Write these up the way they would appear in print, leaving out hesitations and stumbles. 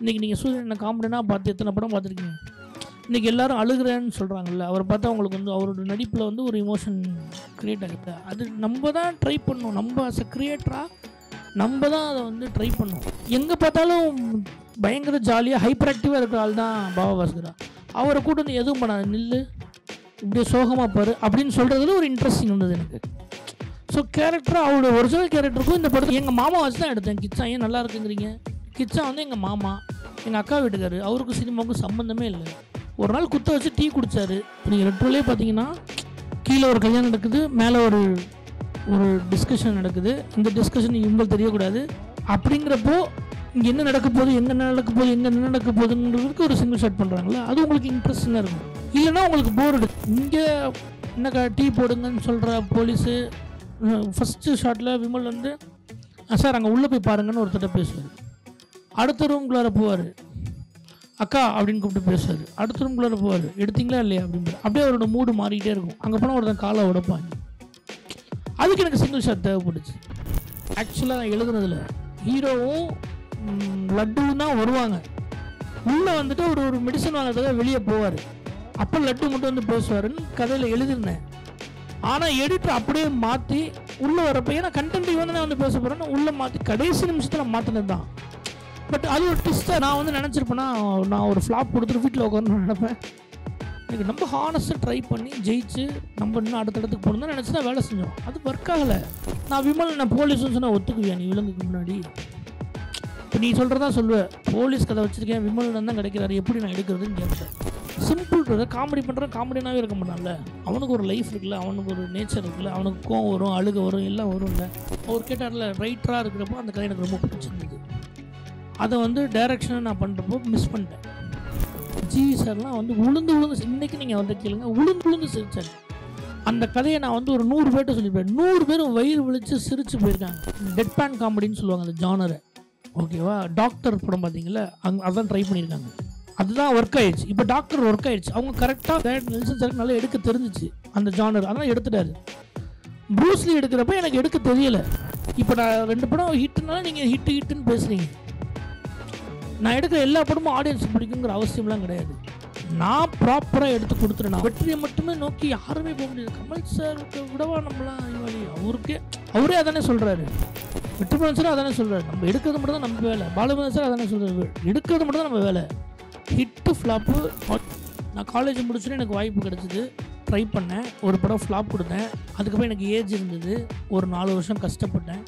இன்றைக்கி நீங்கள் சூரியனை காமெடினா பார்த்து எத்தனை படம் பார்த்துருக்கீங்க? இன்றைக்கி எல்லோரும் அழுகிறேன்னு சொல்கிறாங்கல்ல, அவரை பார்த்தா அவங்களுக்கு வந்து அவரோட நடிப்பில் வந்து ஒரு இமோஷன் க்ரியேட் ஆகுது. அது நம்ம தான் ட்ரை பண்ணணும். நம்ம அஸ் அ க்ரியேட்டராக நம்ம தான் அதை வந்து ட்ரை பண்ணணும். எங்கே பார்த்தாலும் பயங்கர ஜாலியாக ஹைப்பர் ஆக்டிவாக இருக்கிற ஆள் தான் பாபா பாஸ்கரா. அவரை கூட வந்து எதுவும் பண்ணாது, நில்லு இப்படியே சோகமாக பாரு அப்படின்னு சொல்கிறதுல ஒரு இன்ட்ரெஸ்டிங் இருந்தது எனக்கு. ஸோ கேரக்டராக அவரோட ஒரிஜினல் கேரக்டருக்கும் இந்த படத்தை எங்கள் மாமா வச்சு தான் எடுத்தேன். கிச்சா ஏன் நல்லா இருக்குங்கிறீங்க? கிச்சா வந்து எங்கள் மாமா, எங்கள் அக்கா வீட்டுக்காரு. அவருக்கும் சினிமாவுக்கும் சம்மந்தமே இல்லை. ஒரு நாள் குத்த வச்சு டீ குடித்தார். நீங்கள் ரெட்ரோலே பார்த்தீங்கன்னா கீழே ஒரு கல்யாணம் நடக்குது, மேலே ஒரு டிஸ்கஷன் நடக்குது. இந்த டிஸ்கஷன் இவங்களுக்கு தெரியக்கூடாது. அப்படிங்கிறப்போ இங்கே என்ன நடக்க போகுது, எங்கே நடக்க போகுது, எங்கே என்ன நடக்க போகுதுங்கிறதுக்கு ஒரு சிங்கிள் ஷாட் பண்ணுறாங்களா, அது உங்களுக்கு இன்ட்ரெஸ்டிங்காக இருக்கும். இல்லைன்னா உங்களுக்கு போர் எடுக்கும். இங்கே என்னக்கா டீ போடுங்கன்னு சொல்கிற போலீஸு ஃபஸ்ட்டு ஷாட்டில் விமல் வந்து சார் அங்கே உள்ளே போய் பாருங்கன்னு ஒருத்தட்ட பேசுவார். அடுத்த ரூம்குள்ளார போவார், அக்கா அப்படின்னு கூப்பிட்டு பேசுவார். அடுத்த ரூம்குள்ளார போவார், எடுத்தீங்களா இல்லையா அப்படின்னு. அப்படியே அவரோட மூடு மாறிக்கிட்டே இருக்கும். அங்கே போனால் ஒருத்தன் காலை உடைப்பாங்க. அதுக்கு எனக்கு சிங்கிள் ஷாட் தேவைப்பட்டுச்சு. ஆக்சுவலாக நான் எழுதுனதில் ஹீரோவும் லட்டுவும் தான் வருவாங்க. உள்ளே வந்துட்டு ஒரு மெடிசன் வாங்கிறதுக்காக வெளியே போவார். அப்போ லட்டு மட்டும் வந்து பேசுவாருன்னு கதையில் எழுதிருந்தேன். ஆனால் எடிட்டர் அப்படியே மாற்றி உள்ளே வரப்போ, ஏன்னா கண்டென்ட் இவன் தான் வந்து பேச போகிறேன்னு உள்ளே மாற்றி கடைசி நிமிஷத்தில் மாற்றினது தான். பட் அது ஒரு ட்விஸ்ட்டாக நான் வந்து நினச்சிருப்பேன்னா, நான் ஒரு ஃப்ளாப் கொடுத்துட்டு வீட்டில் உட்காந்து நினைப்பேன். எனக்கு நம்ம ஹானஸ்ட்டாக ட்ரை பண்ணி ஜெயிச்சு நம்ம இன்னும் அடுத்தடுத்துக்கு போகணும் தான் நினச்சி தான் வேலை செஞ்சோம். அது ஒர்க் ஆகலை. நான் விமல் நான் போலீஸ்னு சொன்னால் ஒத்துக்குவியா நீ விலங்குக்கு முன்னாடி? இப்போ நீ சொல்கிறதா சொல்லுவேன், போலீஸ் கதை வச்சுருக்கேன், விமல் தான் கிடைக்கிறாரு, எப்படி நான் எடுக்கிறதுன்னு கேட்பேன். Simple brother. காமெடி பண்ணுறேன், காமெடினாவே இருக்க மாட்டான்ல. அவனுக்கு ஒரு லைஃப் இருக்குல்ல, அவனுக்கு ஒரு நேச்சர் இருக்குல்ல, அவனுக்கு கோவம் வரும், அழுக வரும், எல்லாம் வரும் இல்லை. அவர் கேட்டார்ல, ரைட்டராக இருக்கிறப்போ அந்த கதை எனக்கு ரொம்ப பிடிச்சிருந்தது. அதை வந்து டைரக்ஷனை நான் பண்ணுறப்போ மிஸ் பண்ணிட்டேன். ஜிவி சார்லாம் வந்து உளுந்து இன்றைக்கி நீங்கள் வந்து கேளுங்க, உளுந்து சிரிச்சார். அந்த கதையை நான் வந்து ஒரு 100 பேர்கிட்ட சொல்லியிருப்பேன். 100 பேரும் வயிறு விழித்து சிரித்து போயிருக்காங்க. டெட் பேன் காமெடின்னு சொல்லுவாங்க அந்த ஜானரை. ஓகேவா? டாக்டர் படம் பார்த்தீங்களா, அதான் ட்ரை பண்ணியிருக்காங்க. அதுதான் ஒர்க் ஆயிடுச்சு. இப்போ டாக்டர் ஒர்க் ஆயிடுச்சு. அவங்க கரெக்டாக நெல்சன் சாருக்கு நல்லா எடுக்க தெரிஞ்சிச்சு அந்த ஜானர், அதெல்லாம் எடுத்துட்டாரு. ப்ரூஸ்லி எடுக்கிறப்ப எனக்கு எடுக்க தெரியலை. இப்போ நான் 2 படம் ஹிட்னால நீங்கள் ஹிட்டுன்னு பேசுகிறீங்க. நான் எடுக்கிற எல்லா படமும் ஆடியன்ஸ் பிடிக்குங்கிற அவசியம்லாம் கிடையாது. நான் ப்ராப்பராக எடுத்து கொடுத்துருவேன். வெற்றியை மட்டுமே நோக்கி யாருமே போக முடியாது. கமல் சார் விடவா நம்மளாம் அவரே அதானே சொல்கிறாரு. வெற்றிமாறன் சார் அதானே சொல்கிறாரு, நம்ம எடுக்கிறது மட்டும் தான் நம்ம வேலை. பாலபந்தன் சார் அதானே சொல்கிறாரு, எடுக்கிறது மட்டும் தான் நம்ம வேலை. Hit flop. நான் காலேஜ் முடிச்சுட்டு எனக்கு வாய்ப்பு கிடச்சிது, ட்ரை பண்ணேன், ஒரு படம் ஃப்ளாப் கொடுத்தேன். அதுக்கப்புறம் எனக்கு ஏஜ் இருந்தது, ஒரு 4 வருஷம் கஷ்டப்பட்டேன்.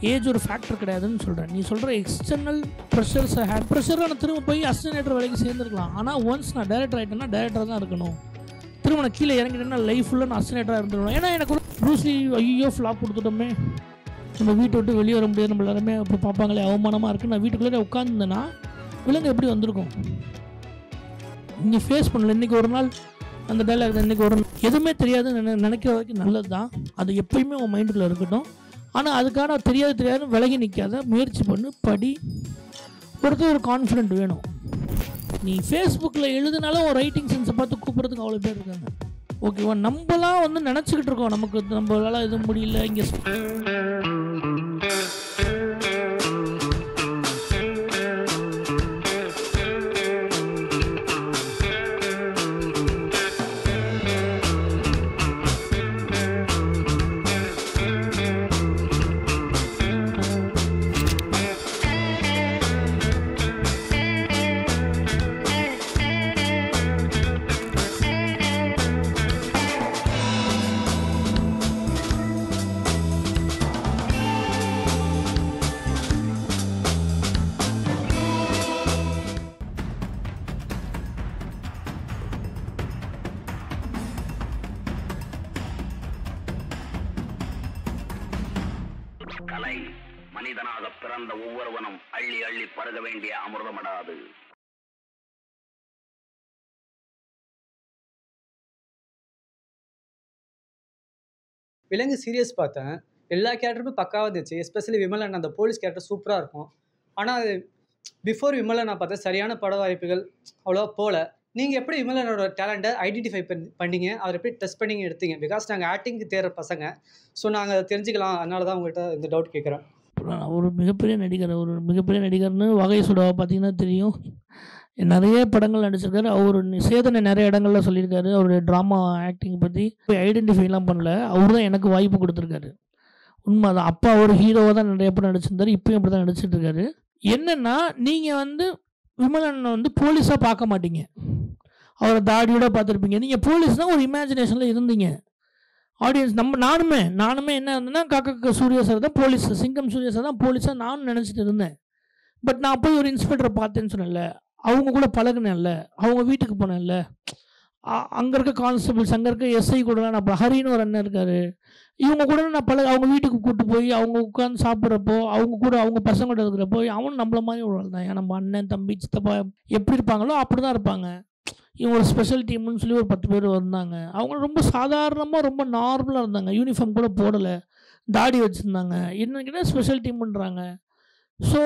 ஏஜ் ஒரு ஃபேக்டர் கிடையாதுன்னு சொல்கிறேன். நீ சொல்கிற எக்ஸ்டர்னல் ப்ரெஷர்ஸை ஹேட் ப்ரெஷராக நான் திரும்ப போய் அசிஸ்டன்ட் வேலைக்கு சேர்ந்துருக்கலாம். ஆனால் ஒன்ஸ் நான் டைரக்டர் ஆகிட்டேன்னா டைரக்டராக தான் இருக்கணும். திரும்ப நான் கீழே இறங்கிட்டேன்னா லைஃப் ஃபுல்லாக நான் அசிஸ்டன்ட்டாக இருந்துருவேன். ஏன்னா எனக்கு ப்ரூஸ்லி ஐயோ ஃப்ளாப் கொடுத்துட்டோமே, நம்ம வீட்டை விட்டு வெளியே வர முடியாது, நம்ம எல்லாருமே அப்படி பார்ப்பாங்களே, அவமானமாக இருக்குது. நான் வீட்டுக்குள்ளே உட்காந்துருந்தேன்னா விலங்கு எப்படி வந்திருக்கும்? நீ ஃபேஸ் பண்ணல. இன்றைக்கி ஒரு நாள் அந்த டைலாக், இன்றைக்கி ஒரு எதுவுமே தெரியாதுன்னு நினைக்கிற வரைக்கும் நல்லது தான். அது எப்பயுமே உன் மைண்டுக்குள்ளே இருக்கட்டும். ஆனால் அதுக்கான தெரியாதுன்னு விலகி நிற்காத, முயற்சி பண்ணு, படி. ஒருத்தர் ஒரு கான்ஃபிடென்ட் வேணும். நீ ஃபேஸ்புக்கில் எழுதுனாலும் ஒரு ரைட்டிங் சென்ஸை பார்த்து கூப்பிட்றதுக்கு அவ்வளோ பேர் இருக்காங்க. ஓகேவா? நம்மளாம் வந்து நினச்சிக்கிட்டு இருக்கோம் நமக்கு நம்மளால எதுவும் முடியல. இங்கே கலை மனிதனாக பிறந்த ஒவ்வொருவனும் அள்ளி அள்ளி பருக வேண்டிய அமிர்தமடாது. விலங்கு சீரியஸ் பார்த்தேன். எல்லா கேரக்டருமே பக்காவாக இருந்துச்சு. எஸ்பெஷலி விமலன் அந்த போலீஸ் கேரக்டர் சூப்பராக இருக்கும். ஆனால் அது பிஃபோர் விமலன் நான் பார்த்தேன் சரியான பட வாய்ப்புகள் அவ்வளோவா போகல. நீங்கள் எப்படி விமலனோட டேலண்ட்டை ஐடென்டிஃபை பண்ணீங்க, அவர் எப்படி டெஸ்ட் பண்ணிங்க எடுத்தீங்க? பிகாஸ் நாங்கள் ஆக்டிங்க்கு தேடுற பசங்க. ஸோ நாங்கள் அதை தெரிஞ்சுக்கலாம், அதனால தான் உங்கள்கிட்ட இந்த டவுட் கேட்குறேன். ஒரு மிகப்பெரிய நடிகர். ஒரு மிகப்பெரிய நடிகர்னு வகை சுடாவை பார்த்தீங்கன்னா தெரியும். நிறைய படங்கள் நடிச்சிருக்காரு. அவர் சேதனை நிறைய இடங்கள்ல சொல்லியிருக்காரு. அவருடைய ட்ராமா ஆக்டிங் பற்றி ஐடென்டிஃபைலாம் பண்ணல. அவர் தான் எனக்கு வாய்ப்பு கொடுத்துருக்காரு. உண்மை தான். அப்பா ஒரு ஹீரோவாக தான் நிறைய படம் நடிச்சிருந்தாரு. இப்பயும் அப்படி தான் நடிச்சிட்டு இருக்காரு. என்னென்னா நீங்கள் வந்து விமலன் வந்து போலீஸாக பார்க்க மாட்டீங்க. அவரை தாடியோட பார்த்துருப்பீங்க. நீங்கள் போலீஸ் தான் ஒரு இமேஜினேஷனில் இருந்தீங்க. ஆடியன்ஸ் நானுமே என்ன இருந்தேன்னா காக்கா சூர்யா சார் தான் போலீஸ், சிங்கம் சூர்யா சார் தான் போலீஸாக நானும் நினச்சிட்டு இருந்தேன். பட் நான் போய் ஒரு இன்ஸ்பெக்டரை பார்த்தேன்னு சொன்னேன்ல, அவங்க கூட பழகுனேன்ல, அவங்க வீட்டுக்கு போனேன்ல, அங்கே இருக்க கான்ஸ்டபிள்ஸ், அங்கே இருக்க எஸ்ஐ கூட நான் ஹரின்னு ஒரு அண்ணன் இருக்கார், இவங்க கூட நான் அவங்க வீட்டுக்கு கூப்பிட்டு போய் அவங்க உட்காந்து சாப்பிட்றப்போ அவங்க கூட அவங்க பசங்களோட இருக்கிறப்போ அவனும் நம்மள மாதிரி ஒரு ஆள் தான். நம்ம அண்ணன் தம்பி சித்தப்பா எப்படி இருப்பாங்களோ அப்படி தான் இருப்பாங்க. இவங்க ஒரு ஸ்பெஷல் டீம்னு சொல்லி ஒரு 10 பேர் வந்தாங்க. அவங்க ரொம்ப சாதாரணமாக ரொம்ப நார்மலாக இருந்தாங்க. யூனிஃபார்ம் கூட போடலை, தாடி வச்சுருந்தாங்க. என்னன்னா ஸ்பெஷல் டீம்ன்றாங்க. ஸோ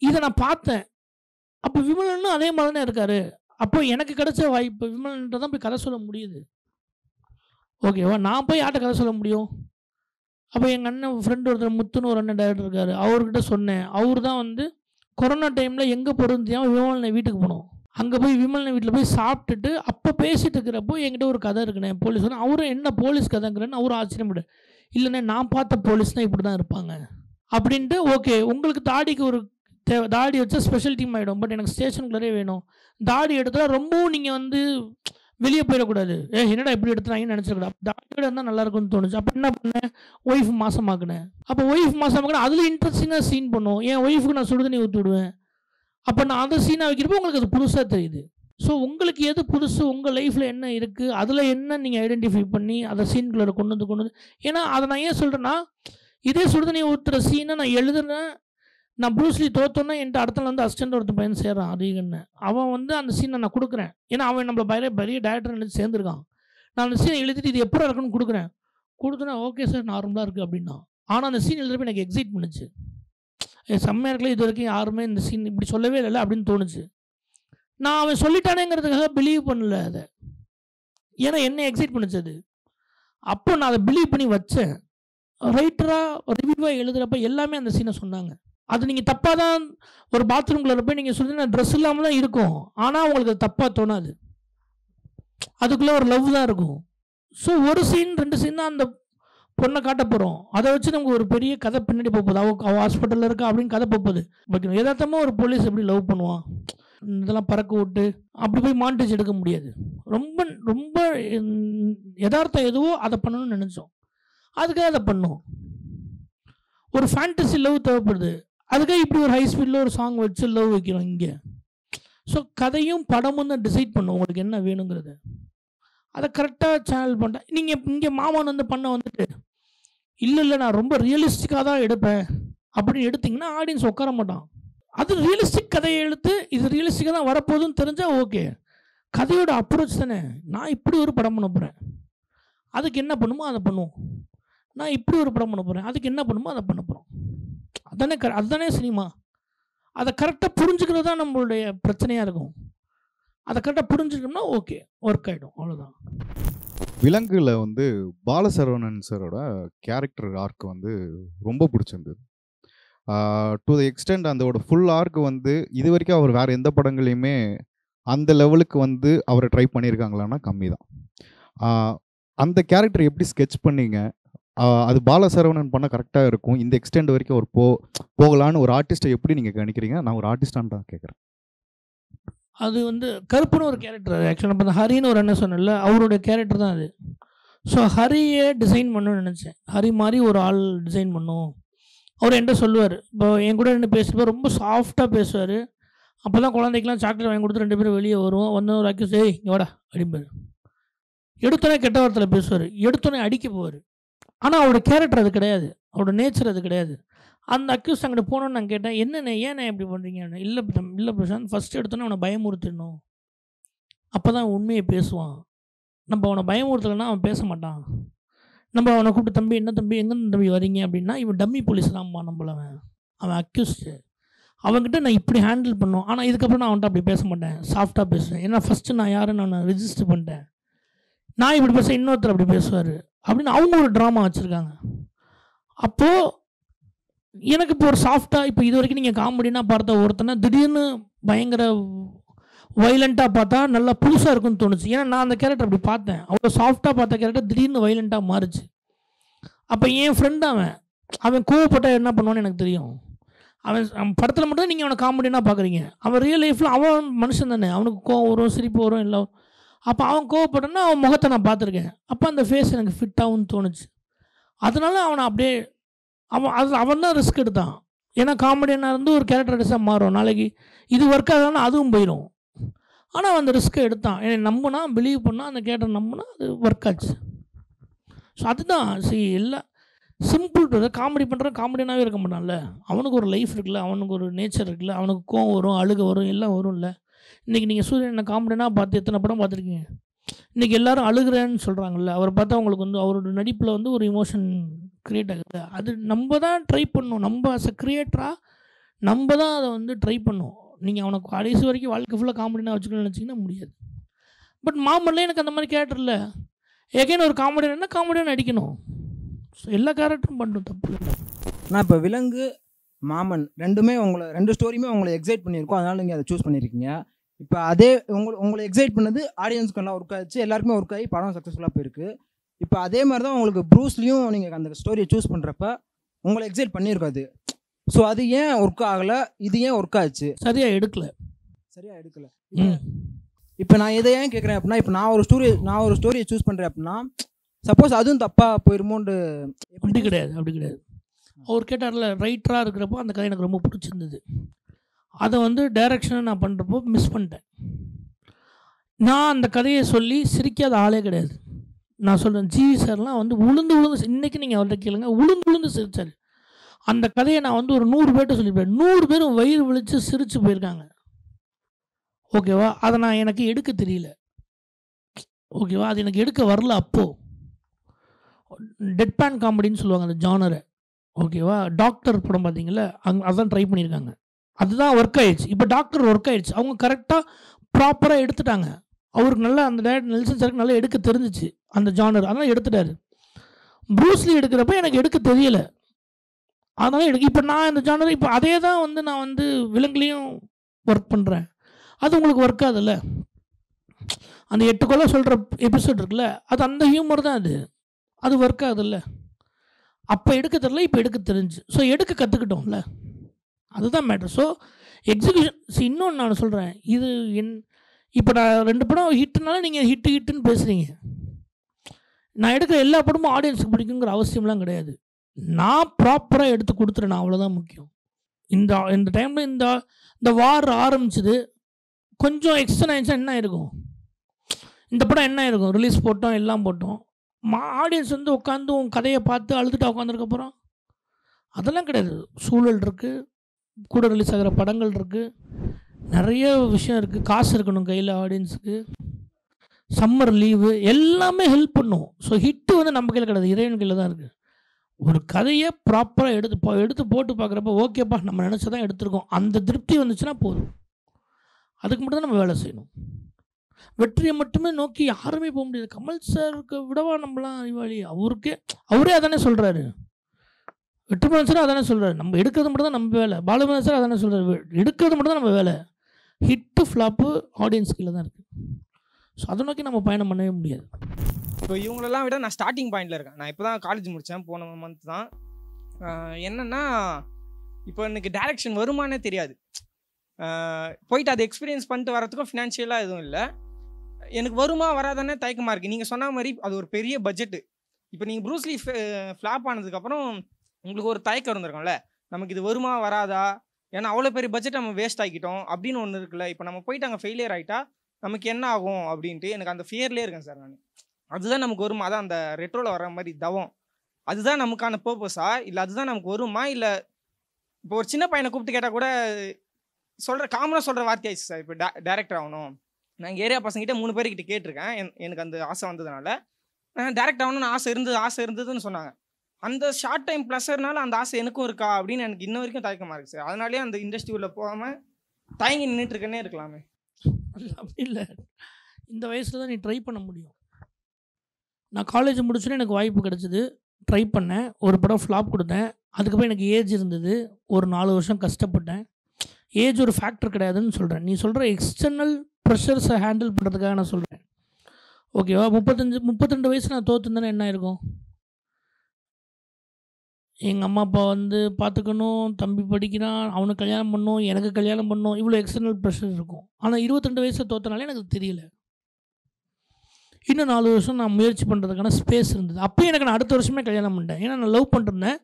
இதை நான் பார்த்தேன். அப்போ விமலனும் அதே மாதிரி தானே இருக்கார். அப்போ எனக்கு கிடைச்ச வாய்ப்பு விமலன்ட்ட தான் போய் கதை சொல்ல முடியுது. ஓகேவா? நான் போய் யார்கிட்ட கதை சொல்ல முடியும்? அப்போ எங்கள் அண்ணன் ஃப்ரெண்டு ஒருத்தர் முத்துன்னு ஒரு அண்ணன் டைரக்டர் இருக்கார். அவர்கிட்ட சொன்னேன். அவர் தான் வந்து கொரோனா டைமில் எங்கே போகிறதுன்னு தெரியாமல் விமலனை வீட்டுக்கு போனோம். அங்கே போய் விமலனை வீட்டில் போய் சாப்பிட்டுட்டு அப்போ பேசிகிட்டு இருக்கிறப்போ என்கிட்ட ஒரு கதை இருக்குண்ணே போலீஸ். அவரும் என்ன போலீஸ் கதைங்கிறேன்னு அவரும் ஆச்சரியப்படு. இல்லைண்ணே நான் பார்த்த போலீஸ்னால் இப்படி தான் இருப்பாங்க அப்படின்ட்டு. ஓகே, உங்களுக்கு தாடிக்கு ஒரு தாடி வச்சா ஸ்பெஷல் டீம் ஆகிடும். பட் எனக்கு ஸ்டேஷனுக்குள்ளே வேணும். தாடி எடுத்தால் ரொம்பவும் நீங்கள் வந்து வெளியே போயிடக்கூடாது. என்னடா இப்படி எடுத்துறாங்கன்னு நினச்சிடக்கூடாது. தாடியோட இருந்தால் நல்லாயிருக்கும்னு தோணுச்சு. அப்போ என்ன பண்ணேன், ஒய்ஃப் மாசமாக்குனேன். அப்போ ஒய்ஃப் மாசமாக்குனேன். அதில் இன்ட்ரெஸ்டிங்காக சீன் பண்ணும். என் ஒய்ஃபுக்கு நான் சுடுதண்ணி ஊற்றி விடுவேன். அப்போ நான் அதை சீனாக வைக்கிறப்போ உங்களுக்கு அது புதுசாக தெரியுது. ஸோ உங்களுக்கு எது புதுசு, உங்கள் லைஃப்பில் என்ன இருக்குது, அதில் என்ன நீங்கள் ஐடென்டிஃபை பண்ணி அதை சீன்குள்ளே கொண்டு வந்து ஏன்னா அதை நான் ஏன் சொல்கிறேன்னா, இதே சுடுதண்ணி ஊற்றுற சீனை நான் எழுதுனேன். நான் ப்ரூஸ்லி தோத்தோன்னா என்கிட்ட அடுத்த வந்து அசிஸ்டன்ட் ஒருத்தர் பையன் சேர்றான் அதிகன்னு. அவன் வந்து அந்த சீனை நான் கொடுக்குறேன். ஏன்னா அவன் நம்மளை பெரிய டேரக்டர் நினச்சி சேர்ந்துருக்கான். நான் அந்த சீனை எழுதிட்டு இது எப்போ இருக்குன்னு கொடுத்தோன்னா ஓகே சார் நார்மலாக இருக்குது அப்படின்னா. ஆனால் அந்த சீன் எழுதுறப்ப எனக்கு எக்ஸைட் பண்ணுச்சு. செம்மையாக இருக்கல, இது வரைக்கும் யாருமே இந்த சீன் இப்படி சொல்லவே இல்லை அப்படின்னு தோணுச்சு. நான் அவன் சொல்லிட்டானேங்கிறதுக்காக பிலீவ் பண்ணல அதை. ஏன்னா என்ன எக்ஸைட் பண்ணுச்சு அது. அப்போ நான் அதை பிலீவ் பண்ணி வச்சேன். ரைட்டராக ரிவ்யூவாக எழுதுகிறப்ப எல்லாமே அந்த சீனை சொன்னாங்க. அது நீங்கள் தப்பாக தான் ஒரு பாத்ரூம்குள்ளே போய் நீங்கள் சொல்லி ட்ரெஸ் இல்லாமல் தான் இருக்கும். ஆனால் உங்களுக்கு அது தப்பாக தோணாது. அதுக்குள்ளே ஒரு லவ் தான் இருக்கும். ஸோ ஒரு சீன் 2 சீன் தான் அந்த பொண்ணை காட்ட போகிறோம். அதை வச்சு நமக்கு ஒரு பெரிய கதை பின்னாடி போகுது. அவள் ஹாஸ்பிட்டலில் இருக்கா அப்படின்னு கதை போகுது. பட் யதார்த்தமாக ஒரு போலீஸ் எப்படி லவ் பண்ணுவான், இதெல்லாம் பறக்க விட்டு அப்படி போய் மாண்டேஜ் எடுக்க முடியாது. ரொம்ப ரொம்ப யதார்த்தம் எதுவோ அதை பண்ணணும்னு நினச்சோம். அதுக்காக அதை பண்ணோம். ஒரு ஃபேண்டசி லவ் தேவைப்படுது. அதுக்காக இப்படி ஒரு ஹை ஸ்பீடில் ஒரு சாங் வச்சு லவ் வைக்கிறோம் இங்கே. ஸோ கதையும் படமும் தான் டிசைட் பண்ணும் உங்களுக்கு என்ன வேணுங்கிறது. அதை கரெக்டாக சேனல் பண்ணிட்டேன். நீங்கள் இங்கே மாமன் வந்து பண்ண வந்துட்டு இல்லை நான் ரொம்ப ரியலிஸ்டிக்காக தான் எடுப்பேன் அப்படின்னு எடுத்திங்கன்னா ஆடியன்ஸ் உட்கார மாட்டான். அது ரியலிஸ்டிக் கதையை எடுத்து இது ரியலிஸ்டிக்காக தான் வரப்போகுதுன்னு தெரிஞ்சால் ஓகே. கதையோட அப்ரோச் தானே. நான் இப்படி ஒரு படம் பண்ண போகிறேன், அதுக்கு என்ன பண்ணுமோ அதை பண்ணுவோம். நான் இப்படி ஒரு படம் பண்ண போகிறேன், அதுக்கு என்ன பண்ணுமோ அதை பண்ண போகிறோம். அதுதானே சினிமா. அதை கரெக்டாக புரிஞ்சுக்கிறது தான் நம்மளுடைய பிரச்சனையாக இருக்கும். அதை கரெக்டாக புரிஞ்சுக்கிட்டோம்னா ஓகே, ஒர்க் ஆகிடும், அவ்வளோதான். விலங்குல வந்து பாலசரவணன் சாரோட கேரக்டர் ஆர்க் வந்து ரொம்ப பிடிச்சிருந்தது. டு த எக்ஸ்டெண்ட் அதோட ஃபுல் ஆர்க் வந்து இது வரைக்கும் அவர் வேறு எந்த படங்களையுமே அந்த லெவலுக்கு வந்து அவரை ட்ரை பண்ணியிருக்காங்களான்னா கம்மி தான். அந்த கேரக்டர் எப்படி ஸ்கெட்ச் பண்ணீங்க? அது பாலசரவணன் பண்ண கரெக்டாக இருக்கும், இந்த எக்ஸ்டெண்ட் வரைக்கும் அவர் போகலான்னு ஒரு ஆர்டிஸ்ட்டை எப்படி நீங்கள் கணிக்கிறீங்க? நான் ஒரு ஆர்டிஸ்டான்னு தான் கேட்குறேன். அது வந்து கருப்புன்னு ஒரு கேரக்டர். ஆக்சுவலாக இப்போ ஹரின்னு ஒரு அண்ணன் சொன்னல, அவருடைய கேரக்டர் தான் அது. ஸோ ஹரியை டிசைன் பண்ணணும்னு நினச்சேன். ஹரி மாதிரி ஒரு ஆள் டிசைன் பண்ணும். அவர் என்கிட்ட சொல்லுவார். இப்போ என் கூட என்ன பேசுகிறப்ப ரொம்ப சாஃப்டாக பேசுவார். அப்போ தான் குழந்தைக்கெலாம் சாக்லேட் வாங்கி கொடுத்து 2 பேரும் வெளியே வருவோம். வந்து ஒரு அக்யூஸ் இங்கே வாடா அப்படிம்பார். எடுத்தோடனே கெட்ட வார்த்தையில் பேசுவார், எடுத்தோடனே அடிக்க போவார். ஆனால் அவரோட கேரக்டர் அது கிடையாது, அவரோட நேச்சர் அது கிடையாது. அந்த அக்யூஸ் அங்கிட்ட போனோன்னு நான் கேட்டேன், என்னண்ணே ஏண்ணே இப்படி பண்ணுறீங்க? இல்லை பிரசாந்த், ஃபஸ்ட்டு எடுத்தோன்னே அவனை பயமுறுத்திடணும், அப்போ தான் உண்மையை பேசுவான். நம்ம அவனை பயமுறுத்தலைன்னா அவன் பேச மாட்டான். நம்ம அவனை கூப்பிட்டு தம்பி என்ன தம்பி எங்கேருந்து தம்பி வரீங்க அப்படின்னா இவன் டம்மி போலீஸ் தான்மா நம்மள அவன் அக்யூஸ்டு. அவன்கிட்ட நான் இப்படி ஹேண்டில் பண்ணோம். ஆனால் இதுக்கப்புறம் நான் அவன்கிட்ட அப்படி பேச மாட்டேன், சாஃப்டாக பேசுவேன். ஏன்னா ஃபஸ்ட்டு நான் யாருன்னு நான் ரெஜிஸ்டர் பண்ணிட்டேன். நான் இப்படி பேச இன்னொருத்தர் அப்படி பேசுவார் அப்படின்னு அவங்க ஒரு ட்ராமா வச்சுருக்காங்க. அப்போது எனக்கு இப்போ ஒரு சாஃப்டாக இப்போ இது வரைக்கும் நீங்கள் காமெடினா பார்த்த ஒருத்தனை திடீர்னு பயங்கர வைலண்ட்டாக பார்த்தா நல்லா புதுசாக இருக்குன்னு தோணுச்சு. ஏன்னா நான் அந்த கேரக்டர் அப்படி பார்த்தேன். அவ்வளோ சாஃப்டாக பார்த்த கேரக்டர் திடீர்னு வைலண்ட்டாக மாறுச்சு. அப்போ என் ஃப்ரெண்டு அவன் கோவப்பட்டால் என்ன பண்ணுவான்னு எனக்கு தெரியும். அவன் படத்தில் மட்டும் நீங்கள் அவனை காமெடினா பார்க்குறீங்க. அவன் ரியல் லைஃப்பில் அவன் மனுஷன் தானே, அவனுக்கு கோவம் வரும், சிரிப்பு வரும், எல்லாம். அப்போ அவன் கோவப்பட்டான்னா அவன் முகத்தை நான் பார்த்துருக்கேன். அப்போ அந்த ஃபேஸ் எனக்கு ஃபிட் ஆகும்னு தோணுச்சு. அதனால அவனை அப்படியே அவன் தான் ரிஸ்க் எடுத்தான். ஏன்னா காமெடியனாக இருந்து ஒரு கேரக்டரிஸாக மாறும். நாளைக்கு இது ஒர்க் ஆகலன்னா அதுவும் போயிடும். ஆனால் அவன் அந்த ரிஸ்க்கை எடுத்தான். என்னை நம்பினா, பிலீவ் பண்ணால், அந்த கேரக்டர் நம்பினா அது ஒர்க் ஆச்சு. ஸோ அதுதான் எல்லாம் சிம்பிள். காமெடி பண்ணுறான், காமெடியாகவே இருக்க மாட்டான்ல. அவனுக்கு ஒரு லைஃப் இருக்குல்ல, அவனுக்கு ஒரு நேச்சர் இருக்குல்ல, அவனுக்கு கோவம் வரும், அழுக வரும், எல்லாம் வரும்ல. இன்றைக்கி நீங்கள் சூரியனை காமெடினா பார்த்து எத்தனை படம் பார்த்துருக்கீங்க? இன்றைக்கி எல்லோரும் அழுகிறேன்னு சொல்கிறாங்கல்ல, அவரை பார்த்தா அவங்களுக்கு அவரோட நடிப்பில் ஒரு இமோஷன் க்ரியேட் ஆகுது. அது நம்ம தான் ட்ரை பண்ணணும். நம்ம அஸ் அ க்ரியேட்டராக நம்ம தான் அதை ட்ரை பண்ணணும். நீங்கள் அவனை கடைசி வரைக்கும் வாழ்க்கை ஃபுல்லாக காமெடினா வச்சுக்கணும்னு நினச்சிங்கன்னா முடியாது. பட் மாமன்ல எனக்கு அந்த மாதிரி கேரக்டர் இல்லை. ஏகேன்னு ஒரு காமெடினா காமெடியாக நடிக்கணும். ஸோ எல்லா கேரக்டரும் பண்ணணும், தப்பு இல்லை. நான் இப்போ விலங்கு, மாமன் ரெண்டுமே ரெண்டு ஸ்டோரியுமே உங்களை எக்ஸைட் பண்ணியிருக்கோம். அதனால் நீங்கள் அதை சூஸ் பண்ணியிருக்கீங்க. இப்போ அதே உங்களை எக்ஸைட் பண்ணது ஆடியன்ஸ்க்கு நல்லா ஒர்க் ஆச்சு, எல்லாருக்குமே ஒர்க் ஆகி படம் சக்ஸஸ்ஃபுல்லாக போயிருக்கு. இப்போ அதே மாதிரி தான் உங்களுக்கு ப்ரூஸ்லையும் நீங்கள் அந்த ஸ்டோரியை சூஸ் பண்ணுறப்ப உங்களை எக்ஸைட் பண்ணியிருக்காது. ஸோ அது ஏன் ஒர்க் ஆகலை, இது ஏன் ஒர்க் ஆச்சு? சரியாக எடுக்கலை. இப்போ நான் எதை ஏன் கேட்குறேன் அப்படின்னா, இப்போ நான் ஒரு ஸ்டோரியை சூஸ் பண்ணுறேன் அப்படின்னா, சப்போஸ் அதுவும் தப்பாக போயிருமோன்னு. அப்படி கிடையாது. அவர் கேட்டார்ல, ரைட்டராக இருக்கிறப்போ அந்த கதை எனக்கு ரொம்ப பிடிச்சிருந்தது. அதை டைரக்ஷனை நான் பண்ணுறப்போ மிஸ் பண்ணிட்டேன். நான் அந்த கதையை சொல்லி சிரிக்காத ஆளே கிடையாது. நான் சொல்கிறேன், ஜிவி சார்லாம் உளுந்து இன்றைக்கி நீங்கள் அவர்கிட்ட கேளுங்க, உளுந்து சிரிச்சார். அந்த கதையை நான் ஒரு 100 பேர்கிட்ட சொல்லியிருப்பேன். 100 பேரும் வயிறு விழித்து சிரித்து போயிருக்காங்க. ஓகேவா? அதை எனக்கு எடுக்க தெரியல. ஓகேவா? அது எனக்கு எடுக்க வரல. அப்போது டெட் பேன் காமெடின்னு சொல்லுவாங்க அந்த ஜானரை. ஓகேவா? டாக்டர் படம் பார்த்தீங்களா, அதான் ட்ரை பண்ணியிருக்காங்க. அதுதான் ஒர்க் ஆயிடுச்சு. இப்போ டாக்டர் ஒர்க் ஆயிடுச்சு. அவங்க கரெக்டாக ப்ராப்பராக எடுத்துட்டாங்க. அவருக்கு நல்லா அந்த டேரக்டர் நெல்சன் சாருக்கு நல்லா எடுக்க தெரிஞ்சிச்சு அந்த ஜானர். அதனால் எடுத்துட்டாரு. ப்ரூஸ்லி எடுக்கிறப்ப எனக்கு எடுக்க தெரியல. அதனால் இப்போ நான் இந்த ஜானர் இப்போ அதே தான் நான் விலங்குலேயும் ஒர்க் பண்ணுறேன். அது உங்களுக்கு ஒர்க் ஆகுதுல்ல. அந்த 8 கொலை சொல்கிற எபிசோட் இருக்குல்ல, அது அந்த ஹியூமர் தான். அது ஒர்க் ஆகுதுல்ல. அப்போ எடுக்க தெரியல, இப்போ எடுக்க தெரிஞ்சு. ஸோ எடுக்க கற்றுக்கிட்டோம்ல, அதுதான் மேட்ரு. So execution. இன்னொன்று நான் சொல்கிறேன், இது இப்போ நான் 2 படம் ஹிட்டுனால நீங்கள் ஹிட்டுன்னு பேசுகிறீங்க. நான் எடுக்கிற எல்லா படமும் ஆடியன்ஸுக்கு பிடிக்குங்கிற அவசியம்லாம் கிடையாது. நான் ப்ராப்பராக எடுத்து கொடுத்துறேன், அவ்வளோதான் முக்கியம். இந்த டைமில் இந்த வார் ஆரம்பிச்சது கொஞ்சம் எக்ஸ்டன் ஆயிடுச்சா என்ன இருக்கும்? இந்த படம் என்ன இருக்கும்? ரிலீஸ் போட்டோம், எல்லாம் போட்டோம். ஆடியன்ஸ் உட்காந்து உன் கதையை பார்த்து அழுதுட்டு உட்காந்துருக்கப்புறம் அதெல்லாம் கிடையாது. சூழல் இருக்குது, கூட ரிலீஸ் ஆகிற படங்கள் இருக்குது, நிறைய விஷயம் இருக்குது. காசு இருக்கணும் கையில் ஆடியன்ஸுக்கு, சம்மர் லீவு எல்லாமே ஹெல்ப் பண்ணும். ஸோ ஹிட்டு நம்ம கையில் கிடையாது, இறைவன் கையில் தான் இருக்குது. ஒரு கதையை ப்ராப்பராக எடுத்து போட்டு பார்க்குறப்ப ஓகேப்பா நம்ம நினச்சதான் எடுத்துருக்கோம், அந்த திருப்தி வந்துச்சுன்னா போதும். அதுக்கு மட்டும் தான் நம்ம வேலை செய்யணும். வெற்றியை மட்டுமே நோக்கி யாருமே போக முடியாது. கமல் சாருக்கு விடவா நம்மளாம் அறிவாளி? அவரே அதானே சொல்கிறாரு. வெற்றிமாறன் சார் அதானே சொல்கிறாரு, நம்ம எடுக்கிறது மட்டும் தான் நம்ம வேலை. பாலுமகன் சார் அதானே சொல்கிறாரு, எடுக்கிறது மட்டும் தான் நம்ம வேலை. ஹிட்டு ஃப்ளாப்பு ஆடியன்ஸ் கீழே தான் இருக்குது. ஸோ அதை நோக்கி நம்ம பயணம் பண்ணவே முடியாது. இப்போ இவங்களெல்லாம் விட நான் ஸ்டார்டிங் பாயிண்டில் இருக்கேன். நான் இப்போ தான் காலேஜ் முடித்தேன், போன மந்த் தான். என்னென்னா இப்போ எனக்கு டைரக்ஷன் வருமானே தெரியாது. போயிட்டு அதை எக்ஸ்பீரியன்ஸ் பண்ணிட்டு வரதுக்கும் ஃபினான்ஷியலாக எதுவும் இல்லை. எனக்கு வருமா வராதானே தயக்கமாக இருக்குது. நீங்கள் சொன்ன மாதிரி அது ஒரு பெரிய பட்ஜெட்டு. இப்போ நீங்கள் ப்ரூஸ்லி ஃப்ளாப் ஆனதுக்கப்புறம் உங்களுக்கு ஒரு தயக்கம் இருந்திருக்கும்ல, நமக்கு இது வருமா வராதா, ஏன்னா அவ்வளோ பெரிய பட்ஜெட் நம்ம வேஸ்ட் ஆகிக்கிட்டோம் அப்படின்னு ஒன்று இருக்குல்ல. இப்போ நம்ம போயிட்டு அங்கே ஃபெயிலியர் ஆகிட்டா நமக்கு என்ன ஆகும் அப்படின்ட்டு எனக்கு அந்த ஃபியர்லேயே இருக்கேன் சார் நான். அதுதான் நமக்கு வருமா, அதான் அந்த ரெட்ரோவில் வர மாதிரி தவம், அதுதான் நமக்கான பர்பஸா, இல்லை அதுதான் நமக்கு வருமா? இல்லை இப்போ ஒரு சின்ன பையனை கூப்பிட்டு கேட்டால் கூட காமனாக சொல்கிற வார்த்தையாச்சு சார். இப்போ டேரக்டர் ஆகணும், நான் ஏரியா பசங்கிட்ட 3 பேர்கிட்ட கேட்டிருக்கேன். எனக்கு அந்த ஆசை வந்ததுனால டேரக்டர் ஆகணும்னு ஆசை இருந்ததுன்னு சொன்னாங்க. அந்த ஷார்ட் டைம் ப்ளஸர்னால அந்த ஆசை எனக்கும் இருக்கா அப்படின்னு எனக்கு இன்ன வரைக்கும் தயக்கமாக இருக்குது சார். அதனாலே அந்த இண்டஸ்ட்ரியில் போகாமல் தயங்கி நின்றுட்டுருக்கேன்னே இருக்கலாமே. அப்படி இல்லை, இந்த வயசில் தான் நீ ட்ரை பண்ண முடியும். நான் காலேஜ் முடிச்சுன்னு எனக்கு வாய்ப்பு கிடச்சிது, ட்ரை பண்ணேன், ஒரு படம் ஃப்ளாப் கொடுத்தேன். அதுக்கப்புறம் எனக்கு ஏஜ் இருந்தது, ஒரு 4 வருஷம் கஷ்டப்பட்டேன். ஏஜ் ஒரு ஃபேக்டர் கிடையாதுன்னு சொல்கிறேன். நீ சொல்கிற எக்ஸ்டர்னல் ப்ரெஷர்ஸை ஹேண்டில் பண்ணுறதுக்காக நான் சொல்கிறேன். ஓகேவா? 32 வயசு நான் தோற்றுருந்தேன்னா என்ன இருக்கும்? எங்கள் அம்மா அப்பா வந்து பார்த்துக்கணும், தம்பி படிக்கிறான், அவனுக்கு கல்யாணம் பண்ணணும், எனக்கு கல்யாணம் பண்ணணும், இவ்வளோ எக்ஸ்டர்னல் ப்ரெஷர் இருக்கும். ஆனால் 22 வயசில் தோற்றனாலே எனக்கு தெரியல. இன்னும் 4 வருஷம் நான் முயற்சி பண்ணுறதுக்கான ஸ்பேஸ் இருந்தது. அப்போயும் எனக்கு நான் அடுத்த வருஷமே கல்யாணம் பண்ணிட்டேன். ஏன்னா நான் லவ் பண்ணிருந்தேன்,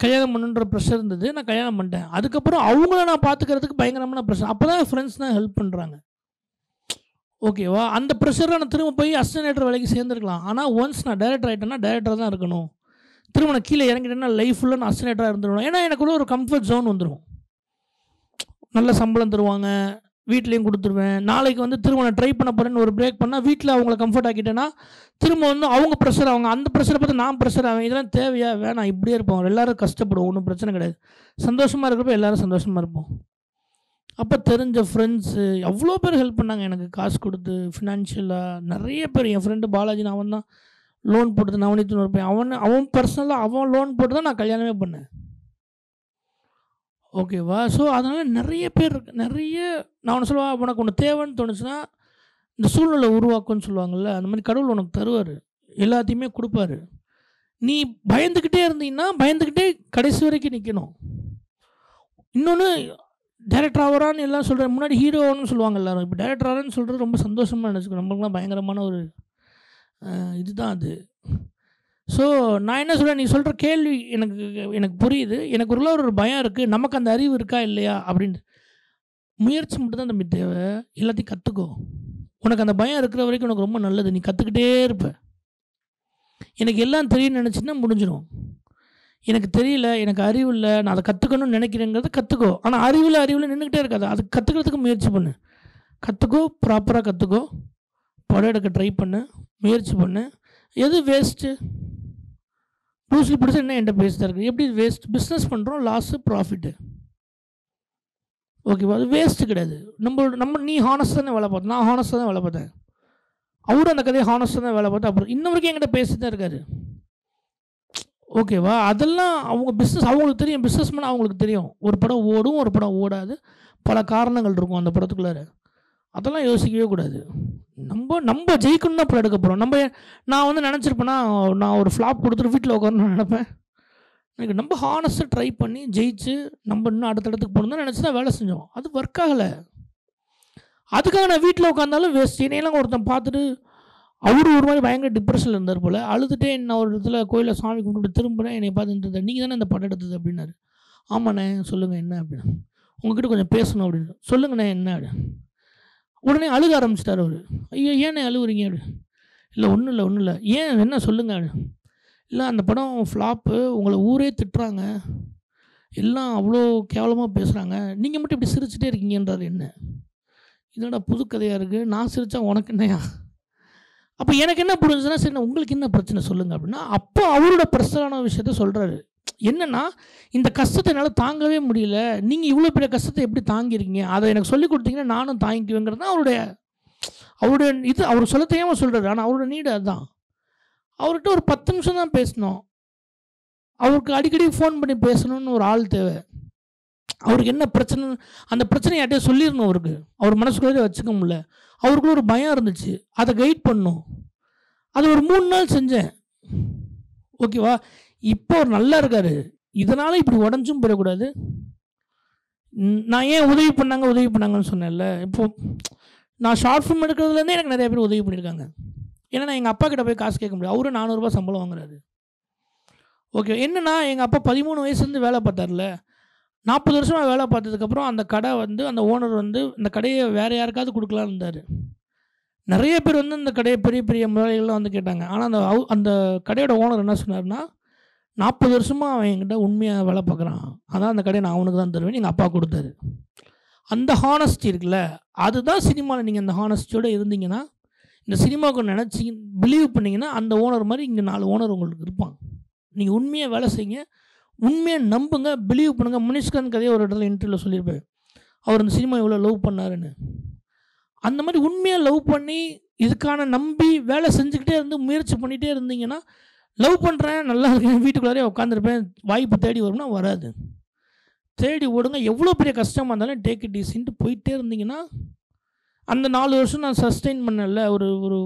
கல்யாணம் பண்ணுன்ற ப்ரெஷர் இருந்தது, நான் கல்யாணம் பண்ணிட்டேன். அதுக்கப்புறம் அவங்கள நான் பார்த்துக்கிறதுக்கு பயங்கரமான ப்ரெஷர். அப்போ தான் ஃப்ரெண்ட்ஸ் தான் ஹெல்ப் பண்ணுறாங்க. ஓகேவா? அந்த ப்ரெஷரில் நான் திரும்ப போய் அசிஸ்டன்ட் வேலைக்கு சேர்ந்துருக்கலாம். ஆனால் ஒன்ஸ் நான் டைரக்டர் ஆகிட்டேன்னா டைரக்டராக தான் இருக்கணும். திரும்ப நான் கீழே இறங்கிட்டேன்னா லைஃப் ஃபுல்லாக நான் அசிஸ்டன்ட்டாக இருந்துருவேன். ஏன்னா எனக்குள்ள ஒரு கம்ஃபர்ட் ஜோன் வந்துடும். நல்ல சம்பளம் தருவாங்க, வீட்லேயும் கொடுத்துருவேன். நாளைக்கு வந்து திரும்ப நான் ட்ரை பண்ண போகிறேன்னு ஒரு பிரேக் பண்ணால் வீட்டில் அவங்கள கம்ஃபர்ட் ஆக்கிட்டேன்னா திரும்ப வந்து அவங்க ப்ரெஷர், அவங்க அந்த ப்ரெஷரை பார்த்து நான் ப்ரெஷர் ஆவேன். இதெல்லாம் தேவையா? வேணாம், இப்படியே இருப்போம். எல்லோரும் கஷ்டப்படுவோம், ஒன்றும் பிரச்சனை கிடையாது. சந்தோஷமாக இருக்கிறப்ப எல்லோரும் சந்தோஷமாக இருப்போம். அப்போ தெரிஞ்ச ஃப்ரெண்ட்ஸு எவ்வளோ பேர் ஹெல்ப் பண்ணாங்க எனக்கு, காசு கொடுத்து ஃபினான்ஷியலாக. நிறைய பேர், என் ஃப்ரெண்டு பாலாஜி, அவன் தான் லோன் போட்டது. நவனித்துன்னு இருப்பேன், அவன் பர்சனலாக அவன் லோன் போட்டு தான் நான் கல்யாணமே பண்ணேன். ஓகேவா? ஸோ அதனால் நிறைய பேர் நிறைய நான் ஒன்று சொல்லுவேன், உனக்கு ஒன்று தேவைன்னு தோணுச்சுன்னா இந்த சூழ்நிலை உருவாக்குன்னு சொல்லுவாங்கள்ல, அந்த மாதிரி கடவுள் உனக்கு தருவார், எல்லாத்தையுமே கொடுப்பாரு. நீ பயந்துக்கிட்டே இருந்தீங்கன்னா பயந்துக்கிட்டே கடைசி வரைக்கும் நிற்கணும். இன்னொன்று, டைரக்டர் ஆகிறான்னு எல்லாம் சொல்கிறேன், முன்னாடி ஹீரோன்னு சொல்லுவாங்க எல்லாரும். இப்போ டைரக்டர் ஆகிறான்னு சொல்கிறது ரொம்ப சந்தோஷமாக நினச்சிக்கணும். நம்மளுக்குலாம் பயங்கரமான ஒரு இதுதான் அது. ஸோ நான் என்ன சொல்கிறேன், நீ சொல்கிற கேள்வி எனக்கு புரியுது. எனக்கு ஒரு பயம் இருக்குது, நமக்கு அந்த அறிவு இருக்கா இல்லையா அப்படின்ட்டு. முயற்சி மட்டும் தான் தம்பி தேவை. எல்லாத்தையும் கற்றுக்கோ. உனக்கு அந்த பயம் இருக்கிற வரைக்கும் உனக்கு ரொம்ப நல்லது. நீ கற்றுக்கிட்டே இருப்ப. எனக்கு எல்லாம் தெரியும்னு நினச்சின்னா முடிஞ்சிடும். எனக்கு தெரியல, எனக்கு அறிவு இல்லை, நான் அதை கற்றுக்கணும்னு நினைக்கிறேங்கிறத கற்றுக்கோ. ஆனால் அறிவில் நின்றுக்கிட்டே இருக்காது. அது கற்றுக்கிறதுக்கு முயற்சி பண்ணு. கற்றுக்கோ, ப்ராப்பராக கற்றுக்கோ, படம் எடுக்க ட்ரை பண்ணு, முயற்சி பண்ணு. எது வேஸ்ட்டு? ப்ரூஸ்லி பிடிச்சா என்ன என்கிட்ட பேசி தான் இருக்குது. எப்படி வேஸ்ட்? பிஸ்னஸ் பண்ணுறோம், லாஸு ப்ராஃபிட்டு. ஓகேவா? அது வேஸ்ட்டு கிடையாது. நீ ஹானஸ்டாக தான் வேலை பார்த்தேன், நான் ஹானஸ்டாக தான் வேலை பார்த்தேன். அவரும் அந்த கதையை ஹானஸ்டாக தான் வேலை பார்த்தேன். அப்புறம் இன்ன வரைக்கும் என்கிட்ட பேசி தான் இருக்காரு. ஓகேவா? அதெல்லாம் அவங்க பிஸ்னஸ், அவங்களுக்கு தெரியும். பிஸ்னஸ் மேன் அவங்களுக்கு தெரியும். ஒரு படம் ஓடும், ஒரு படம் ஓடாது, பல காரணங்கள் இருக்கும் அந்த படத்துக்குள்ளார. அதெல்லாம் யோசிக்கவே கூடாது. நம்ம ஜெயிக்கணும் தான் படம் எடுக்க போகிறோம். நான் வந்து நினச்சிருப்பேன்னா நான் ஒரு ஃப்ளாப் கொடுத்துட்டு வீட்டில் உட்காரணும்னு நினைப்பேன். எனக்கு நம்ம ஹானஸ்ட்டாக ட்ரை பண்ணி ஜெயிச்சு நம்ம இன்னும் அடுத்த இடத்துக்கு போகணும் தான் நினச்சி தான் வேலை செஞ்சோம். அது ஒர்க் ஆகலை. அதுக்காக நான் வீட்டில் உட்காந்தாலும் வேஸ்ட். என்னையெல்லாம் ஒருத்தன் பார்த்துட்டு அவரு ஒரு மாதிரி பயங்கர டிப்ரெஷனில் இருந்தார் போல். அழுதுகிட்டே நான் ஒரு இடத்துல கோயிலில் சாமி கும்பிட்டு திரும்புகிறேன். என்னை பார்த்துட்டு, நீங்கள் தானே இந்த படம் எடுத்தது அப்படின்னாரு. ஆமாண்ணே, சொல்லுங்கள் என்ன அப்படின்னு. உங்ககிட்ட கொஞ்சம் பேசணும் அப்படின்னு. சொல்லுங்கண்ணே என்ன அப்படின்னு. உடனே அழுக ஆரம்பிச்சிட்டார் அவர். ஐயோ, ஏண்ணே அழுகுறீங்க அப்படி. இல்லை ஒன்றும் இல்லை. ஏன், என்ன சொல்லுங்க அப்படின்னு. இல்லை, அந்த படம் ஃப்ளாப்பு, உங்களை ஊரே திட்டுறாங்க, எல்லாம் அவ்வளோ கேவலமாக பேசுகிறாங்க, நீங்கள் மட்டும் இப்படி சிரிச்சுட்டே இருக்கீங்கன்றார். என்ன இதோட புது கதையாக இருக்குது, நான் சிரித்தா உனக்கு என்னையா? அப்போ எனக்கு என்ன புரிஞ்சுன்னா, சரி உங்களுக்கு என்ன பிரச்சனை சொல்லுங்கள் அப்படின்னா, அப்போ அவரோட பர்சனலான விஷயத்த சொல்கிறாரு. என்னென்னா, இந்த கஷ்டத்தை என்னால் தாங்கவே முடியல, நீங்கள் இவ்வளோ பெரிய கஷ்டத்தை எப்படி தாங்கியிருக்கீங்க, அதை எனக்கு சொல்லி கொடுத்தீங்கன்னா நானும் தாங்கிக்குவேங்கிறது தான் அவருடைய இது. அவர் சொல்ல தெரியாமல் சொல்கிறாரு, ஆனால் அவரோட நீடு அதுதான். அவர்கிட்ட ஒரு 10 நிமிஷம் தான் பேசணும். அவருக்கு அடிக்கடி ஃபோன் பண்ணி பேசணும்னு ஒரு ஆள் தேவை. அவருக்கு என்ன பிரச்சனை, அந்த பிரச்சனையை யார்கிட்டயே சொல்லிடணும். அவர் மனசுக்குள்ளே வச்சுக்க முடியல. அவருக்குள்ள ஒரு பயம் இருந்துச்சு, அதை கைட் பண்ணணும். அது ஒரு 3 நாள் செஞ்சேன். ஓகேவா? இப்போ அவர் நல்லா இருக்காரு. இதனால் இப்படி உடஞ்சும் போயிடக்கூடாது. நான் ஏன் உதவி பண்ணாங்கன்னு சொன்னேன்ல. இப்போது நான் ஷார்ட் ஃபிலிம் எடுக்கிறதுலேருந்தே எனக்கு நிறைய பேர் உதவி பண்ணியிருக்காங்க. ஏன்னா நான் எங்கள் அப்பா கிட்ட போய் காசு கேட்க முடியும். அவரும் 400 ரூபா சம்பளம் வாங்குறாரு. ஓகே, என்னென்னா எங்கள் அப்பா 13 வயசுலேருந்து வேலை பார்த்தார்ல. 40 வருஷமாக வேலை பார்த்ததுக்கப்புறம் அந்த கடை வந்து, அந்த ஓனர் வந்து இந்த கடையை வேறு யாருக்காவது கொடுக்கலான்னு இருந்தார். நிறைய பேர் வந்து இந்த கடையை பெரிய பெரிய முதலாளிகள்லாம் வந்து கேட்டாங்க. ஆனால் அந்த கடையோட ஓனர் என்ன சொன்னார்னா, 40 வருஷமாக அவன் என்கிட்ட உண்மையாக வேலை பார்க்குறான், அதான் அந்த கடையை நான் அவனுக்கு தான் தருவேன், எங்கள் அப்பா கொடுத்தாரு. அந்த ஹானஸ்டி இருக்குல்ல, அதுதான் சினிமாவில். நீங்கள் அந்த ஹானஸ்டியோடு இருந்தீங்கன்னா, இந்த சினிமாவுக்கு நினச்சி பிலீவ் பண்ணிங்கன்னா, அந்த ஓனர் மாதிரி இங்கே 4 ஓனர் உங்களுக்கு இருப்பான். நீங்கள் உண்மையாக வேலை செய்யுங்க, உண்மையாக நம்புங்க, பிலீவ் பண்ணுங்கள். முனிஷ்காந்த் கதையை ஒரு இடத்துல இன்டர்வியூவில் சொல்லியிருப்பேன், அவர் இந்த சினிமா எவ்வளோ லவ் பண்ணாருன்னு. அந்த மாதிரி உண்மையாக லவ் பண்ணி இதுக்கான நம்பி வேலை செஞ்சுக்கிட்டே இருந்து முயற்சி பண்ணிகிட்டே இருந்தீங்கன்னா லவ் பண்ணுறேன், நல்லா இருக்கேன், வீட்டுக்குள்ளாரே உட்காந்துருப்பேன், வாய்ப்பு தேடி வரும்னா வராது. தேடி ஓடுங்க. எவ்வளோ பெரிய கஷ்டமாக இருந்தாலும் டேக் இட் ஈஸின்ட்டு போயிட்டே இருந்தீங்கன்னா, அந்த 4 வருஷம் நான் சஸ்டெயின் பண்ணல, ஒரு ஒரு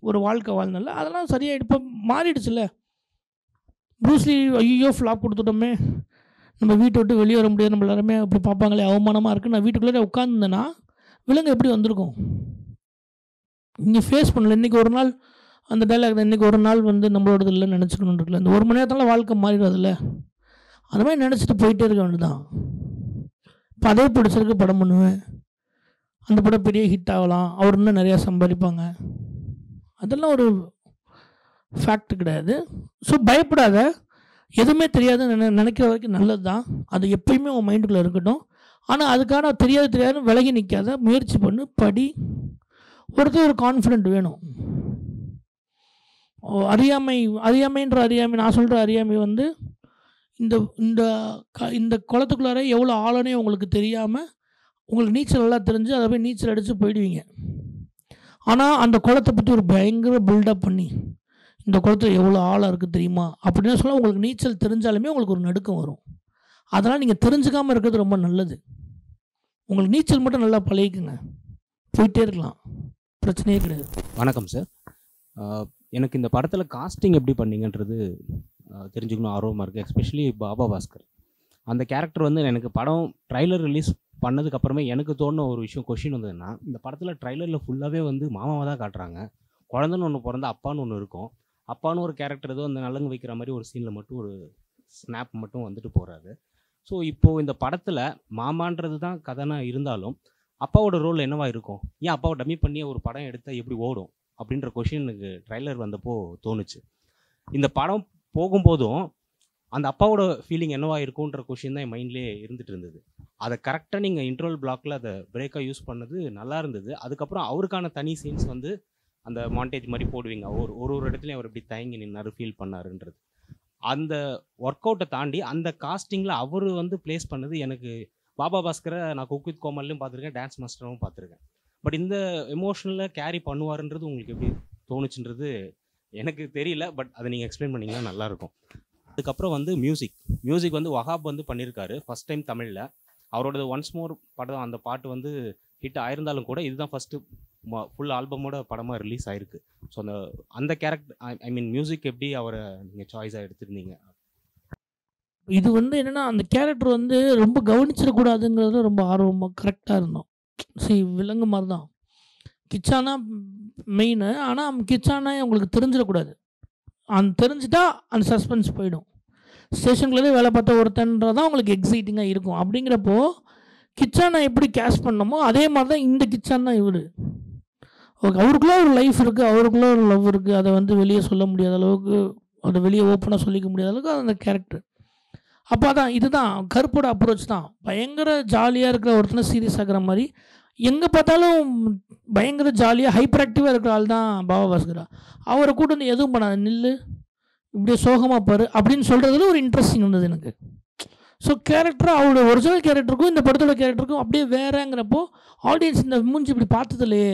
ஒரு வாழ்க்கை வாழ்ந்தல, அதெல்லாம் சரியாக இப்போ மாறிடுச்சுல்ல. ப்ரூஸ்லி ஐயோ ஃப்ளாப் கொடுத்துட்டோமே, நம்ம வீட்டை விட்டு வெளியே வர முடியாது, நம்ம எல்லாருமே அப்படி பார்ப்பாங்களே, அவமானமாக இருக்குது, நான் வீட்டுக்குள்ளே உட்காந்துருந்தேன்னா விலங்கு எப்படி வந்திருக்கும்? இங்கே ஃபேஸ் பண்ணல. இன்றைக்கி ஒரு நாள் அந்த டைலாக் தான், இன்றைக்கி ஒரு நாள் வந்து நம்மளோடது இல்லைன்னு நினச்சிக்கணுன்னு இருக்குல்ல. இந்த 1 மணி நேரத்தில் வாழ்க்கை மாறிடாதுல்ல. அது மாதிரி நினச்சிட்டு போயிட்டே இருக்க வேண்டியதான். இப்போ அதே பிடிச்சிருக்கு, படம் பண்ணுவேன், அந்த படம் பெரிய ஹிட் ஆகலாம், அவர் இன்னும் நிறையா சம்பாதிப்பாங்க, அதெல்லாம் ஒரு ஃபேக்ட் கிடையாது. ஸோ பயப்படாத. எதுவுமே தெரியாதுன்னு நினைக்கிற வரைக்கும் நல்லது தான். அது எப்பயுமே உன் மைண்டுக்குள்ளே இருக்கட்டும். ஆனால் அதுக்கான தெரியாதுன்னு விலகி நிற்காத, முயற்சி பண்ணு, படி. ஒருத்தர் ஒரு கான்ஃபிடென்ட் வேணும். அறியாமைன்ற அறியாமை, நான் சொல்கிற அறியாமை வந்து இந்த இந்த இந்த குளத்துக்குள்ளார எவ்வளோ ஆழனே உங்களுக்கு தெரியாமல், உங்களுக்கு நீச்சல் நல்லா தெரிஞ்சு அதை போய் நீச்சல் அடித்து போயிடுவீங்க. ஆனால் அந்த குளத்தை பற்றி ஒரு பயங்கர பில்டப் பண்ணி, இந்த குளத்தில் எவ்வளோ ஆழம் இருக்குது தெரியுமா அப்படின்னு சொல்ல, உங்களுக்கு நீச்சல் தெரிஞ்சாலுமே உங்களுக்கு ஒரு நடுக்கம் வரும். அதனால் நீங்கள் தெரிஞ்சுக்காமல் இருக்கிறது ரொம்ப நல்லது. உங்களுக்கு நீச்சல் மட்டும் நல்லா பழகிக்குங்க, போயிட்டே இருக்கலாம், பிரச்சனையே கிடையாது. வணக்கம் சார். எனக்கு இந்த படத்தில் காஸ்டிங் எப்படி பண்ணீங்கன்றது தெரிஞ்சுக்கணும் ஆர்வமாக இருக்குது. எஸ்பெஷலி பாபா பாஸ்கர் அந்த கேரக்டர் வந்து எனக்கு படம் ட்ரைலர் ரிலீஸ் பண்ணதுக்கப்புறமே எனக்கு தோணுன ஒரு விஷயம், கொஷின் வந்ததுன்னா, இந்த படத்தில் ட்ரைலரில் ஃபுல்லாகவே வந்து மாமாவை தான் காட்டுறாங்க. குழந்தைன்னு ஒன்று பிறந்த அப்பான்னு ஒன்று இருக்கும். அப்பான்னு ஒரு கேரக்டர் ஏதோ அந்த நலங்கு வைக்கிற மாதிரி ஒரு சீனில் மட்டும் ஒரு ஸ்னாப் மட்டும் வந்துட்டு போகிறாரு. ஸோ இப்போது இந்த படத்தில் மாமான்றது தான் கதைனா இருந்தாலும் அப்பாவோட ரோல் என்னவா இருக்கும்? ஏன் அப்பாவை டம்மி பண்ணி ஒரு படம் எடுத்தால் எப்படி ஓடும் அப்படின்ற கொஷின் எனக்கு ட்ரைலர் வந்தப்போ தோணுச்சு. இந்த படம் போகும்போதும் அந்த அப்பாவோட ஃபீலிங் என்னவா இருக்குன்ற கொஷின் தான் என் மைண்ட்லேயே இருந்துகிட்டு இருந்தது. அதை கரெக்டாக நீங்கள் இன்ட்ரோல் பிளாக்கில் அதை பிரேக்காக யூஸ் பண்ணது நல்லா இருந்தது. அதுக்கப்புறம் அவருக்கான தனி சீன்ஸ் வந்து அந்த மாண்டேஜ் மாதிரி போடுவீங்க, ஒரு இடத்துலையும் அவர் எப்படி தயங்கி நின்னாரு, ஃபீல் பண்ணாருன்றது. அந்த ஒர்க் அவுட்டை தாண்டி அந்த காஸ்டிங்கில் அவர் வந்து பிளேஸ் பண்ணது எனக்கு, பாபா பாஸ்கரை நான் குக் வித் கோமல்லையும் பார்த்துருக்கேன், டான்ஸ் மாஸ்டரும் பார்த்துருக்கேன். பட் இந்த எமோஷனலில் கேரி பண்ணுவாருன்றது உங்களுக்கு எப்படி தோணுச்சுன்றது எனக்கு தெரியல. பட் அதை நீங்கள் எக்ஸ்பிளைன் பண்ணிங்கன்னா நல்லாயிருக்கும். அதுக்கப்புறம் வந்து மியூசிக் வந்து வஹாப் வந்து பண்ணியிருக்காரு ஃபஸ்ட் டைம் தமிழில். அவரோடது ஒன்ஸ் மோர் படம், அந்த பாட்டு வந்து ஹிட் ஆயிருந்தாலும் கூட இதுதான் ஃபஸ்ட்டு ஃபுல் ஆல்பமோட படமாக ரிலீஸ் ஆயிருக்கு. ஸோ அந்த கேரக்டர், ஐ மீன் மியூசிக் எப்படி அவரை நீங்கள் சாய்ஸாக எடுத்திருந்தீங்க? இது வந்து என்னென்னா, அந்த கேரக்டர் வந்து ரொம்ப கவனிச்சிடக்கூடாதுங்கிறது ரொம்ப ஆர்வமாக கரெக்டாக இருந்தோம். சரி, விலங்கு மாதிரி தான், கிச்சானா மெயின். ஆனால் கிச்சானா உங்களுக்கு தெரிஞ்சிடக்கூடாது. தெரிஞ்சிட்டா அந்த சஸ்பென்ஸ் போயிடும். ஸ்டேஷனுக்குள்ளே வேலை பார்த்த ஒருத்தன்றதான் உங்களுக்கு எக்ஸைட்டிங்காக இருக்கும். அப்படிங்கிறப்போ கிச்சானா எப்படி கேஷ் பண்ணமோ அதே மாதிரி தான் இந்த கிச்சான் தான் இவர். ஓகே, அவருக்குள்ளே ஒரு லைஃப் இருக்குது, அவருக்குள்ளே ஒரு லவ் இருக்குது, அதை வந்து வெளியே சொல்ல முடியாத அளவுக்கு, அதை வெளியே ஓப்பனாக சொல்லிக்க முடியாத அளவுக்கு அந்த கேரக்டர். அப்போ அதான் இதுதான் கருப்போட அப்ரோச் தான். பயங்கர ஜாலியாக இருக்கிற ஒருத்தனை சீரியஸ் ஆகிற மாதிரி, எங்கே பார்த்தாலும் பயங்கர ஜாலியாக ஹைப்பர் ஆக்டிவாக இருக்கிற ஆள் தான் பாபா பாஸ்கரா. அவரை கூட வந்து எதுவும் பண்ணாது, நில்லு இப்படியே சோகமாக பாரு அப்படின்னு சொல்கிறதுல ஒரு இன்ட்ரெஸ்டிங் இருந்தது எனக்கு. ஸோ கேரக்டர், அவரோட ஒரிஜினல் கேரக்டருக்கும் இந்த படத்தோட கேரக்டருக்கும் அப்படியே வேறங்கிறப்போ ஆடியன்ஸ் இந்த மூஞ்சி இப்படி பார்த்ததுலையே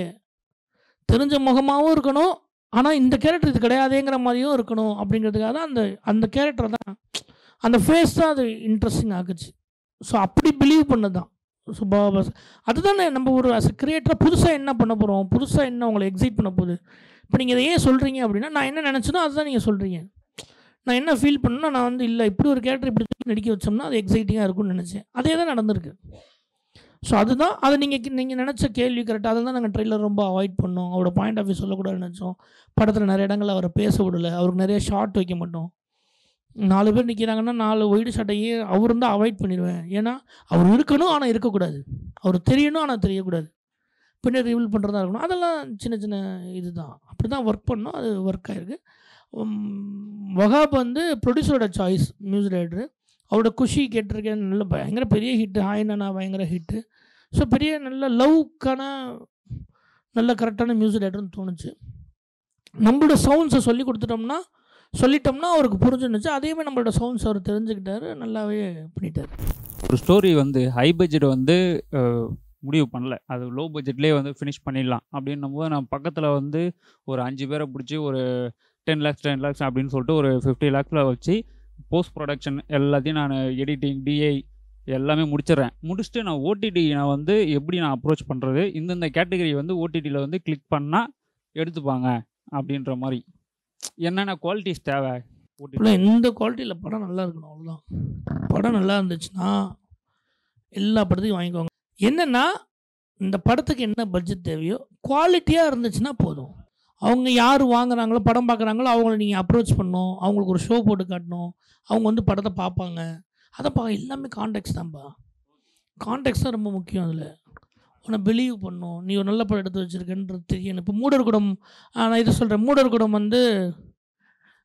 தெரிஞ்ச முகமாகவும் இருக்கணும், ஆனால் இந்த கேரக்டர் இது கிடையாதேங்கிற மாதிரியும் இருக்கணும். அப்படிங்கிறதுக்காக தான் அந்த கேரக்டர் தான், அந்த ஃபேஸ் தான் அது இன்ட்ரெஸ்டிங் ஆகுச்சு. ஸோ அப்படி பிலீவ் பண்ணது தான். ஸோ பாபா அதுதானே நம்ம ஒரு அஸ் கிரியேட்டராக புதுசாக என்ன பண்ண போகிறோம், புதுசாக என்ன உங்களை எக்ஸைட் பண்ண போகுது. இப்போ நீங்கள் இதை ஏன் சொல்கிறீங்க அப்படின்னா, நான் என்ன நினச்சனோ அதுதான் நீங்கள் சொல்கிறீங்க. நான் என்ன ஃபீல் பண்ணேன்னா, நான் வந்து இல்லை இப்படி ஒரு கேரக்டர் இப்படி நடிக்க வச்சோம்னா அது எக்ஸைட்டிங்காக இருக்கும்னு நினச்சேன். அதே தான் நடந்திருக்கு. ஸோ அதுதான், அதை நீங்கள் நினச்ச கேள்வி கரெக்டாக. அதை தான் நாங்கள் ட்ரெயிலர் ரொம்ப அவாய்ட் பண்ணோம். அவரோட பாயிண்ட் ஆஃப் வியூ சொல்லக்கூடாதுன்னு நினச்சோம். படத்தில் நிறைய இடங்கள் அவரை பேச விடலை, அவருக்கு நிறைய ஷார்ட் வைக்க மாட்டோம். 4 பேர் நிற்கிறாங்கன்னா 4 ஒயிடு ஷார்ட்டையே அவர் தான் அவாய்ட் பண்ணிடுவேன். ஏன்னா அவர் இருக்கணும் ஆனால் இருக்கக்கூடாது, அவர் தெரியணும் ஆனால் தெரியக்கூடாது, பின்னாடி ரிவீல் பண்ணுறதா இருக்கணும். அதெல்லாம் சின்ன சின்ன இது தான், அப்படி தான் ஒர்க் பண்ணோம். அது ஒர்க் ஆகிருக்கு. வஹாப் வந்து ப்ரொடியூசரோட சாய்ஸ், மியூசிக் டைரக்டரு. அவரோட குஷி கேட்டிருக்கேன், நல்ல பயங்கர பெரிய ஹிட்டு, ஹாய்னா பயங்கர ஹிட்டு. ஸோ பெரிய நல்ல லவ்க்கான நல்ல கரெக்டான மியூசிக் டைரக்டர்னு தோணுச்சு. நம்மளோட சவுண்ட்ஸை சொல்லிட்டோம்னா அவருக்கு புரிஞ்சுருந்துச்சு. அதேமாதிரி நம்மளோட சவுண்ட்ஸ் அவர் தெரிஞ்சுக்கிட்டாரு, நல்லாவே பண்ணிட்டார். ஒரு ஸ்டோரி வந்து ஹை பட்ஜெட் வந்து முடிவு பண்ணல, அது லோ பட்ஜெட்லேயே வந்து ஃபினிஷ் பண்ணிடலாம் அப்படின்னும் போது, நான் பக்கத்தில் வந்து ஒரு 5 பேரை பிடிச்சி ஒரு 10 lakhs அப்படின்னு சொல்லிட்டு ஒரு 50 lakhs வச்சு போஸ்ட் ப்ரொடக்ஷன் எல்லாத்தையும் நான் எடிட்டிங் டிஐ எல்லாமே முடிச்சுட்டு நான் ஓடிடி நான் வந்து எப்படி நான் அப்ரோச் பண்ணுறது, இந்தந்த கேட்டகரி வந்து ஓடிடியில் வந்து கிளிக் பண்ணால் எடுத்துப்பாங்க அப்படின்ற மாதிரி என்னென்ன குவாலிட்டிஸ் தேவை. இல்லை, இந்த குவாலிட்டியில் படம் நல்லா இருக்கணும், அவ்வளோதான். படம் நல்லா இருந்துச்சுன்னா எல்லா படத்தையும் வாங்கிக்கோங்க. என்னென்னா இந்த படத்துக்கு என்ன பட்ஜெட் தேவையோ குவாலிட்டியாக இருந்துச்சுன்னா போதும். அவங்க யார் வாங்குறாங்களோ படம் பார்க்குறாங்களோ அவங்கள நீங்கள் அப்ரோச் பண்ணணும், அவங்களுக்கு ஒரு ஷோ போட்டு காட்டணும், அவங்க வந்து படத்தை பார்ப்பாங்க. அதை எல்லாமே கான்டெக்ட் தான்ப்பா. கான்டெக்ட் தான் ரொம்ப முக்கியம். அதில் உன்னை பிலீவ் பண்ணும், நீ ஒரு நல்ல படம் எடுத்து வச்சுருக்கேன்றது தெரியணும். இப்போ மூடர்குடம், நான் இதை சொல்கிறேன், மூடர்குடம் வந்து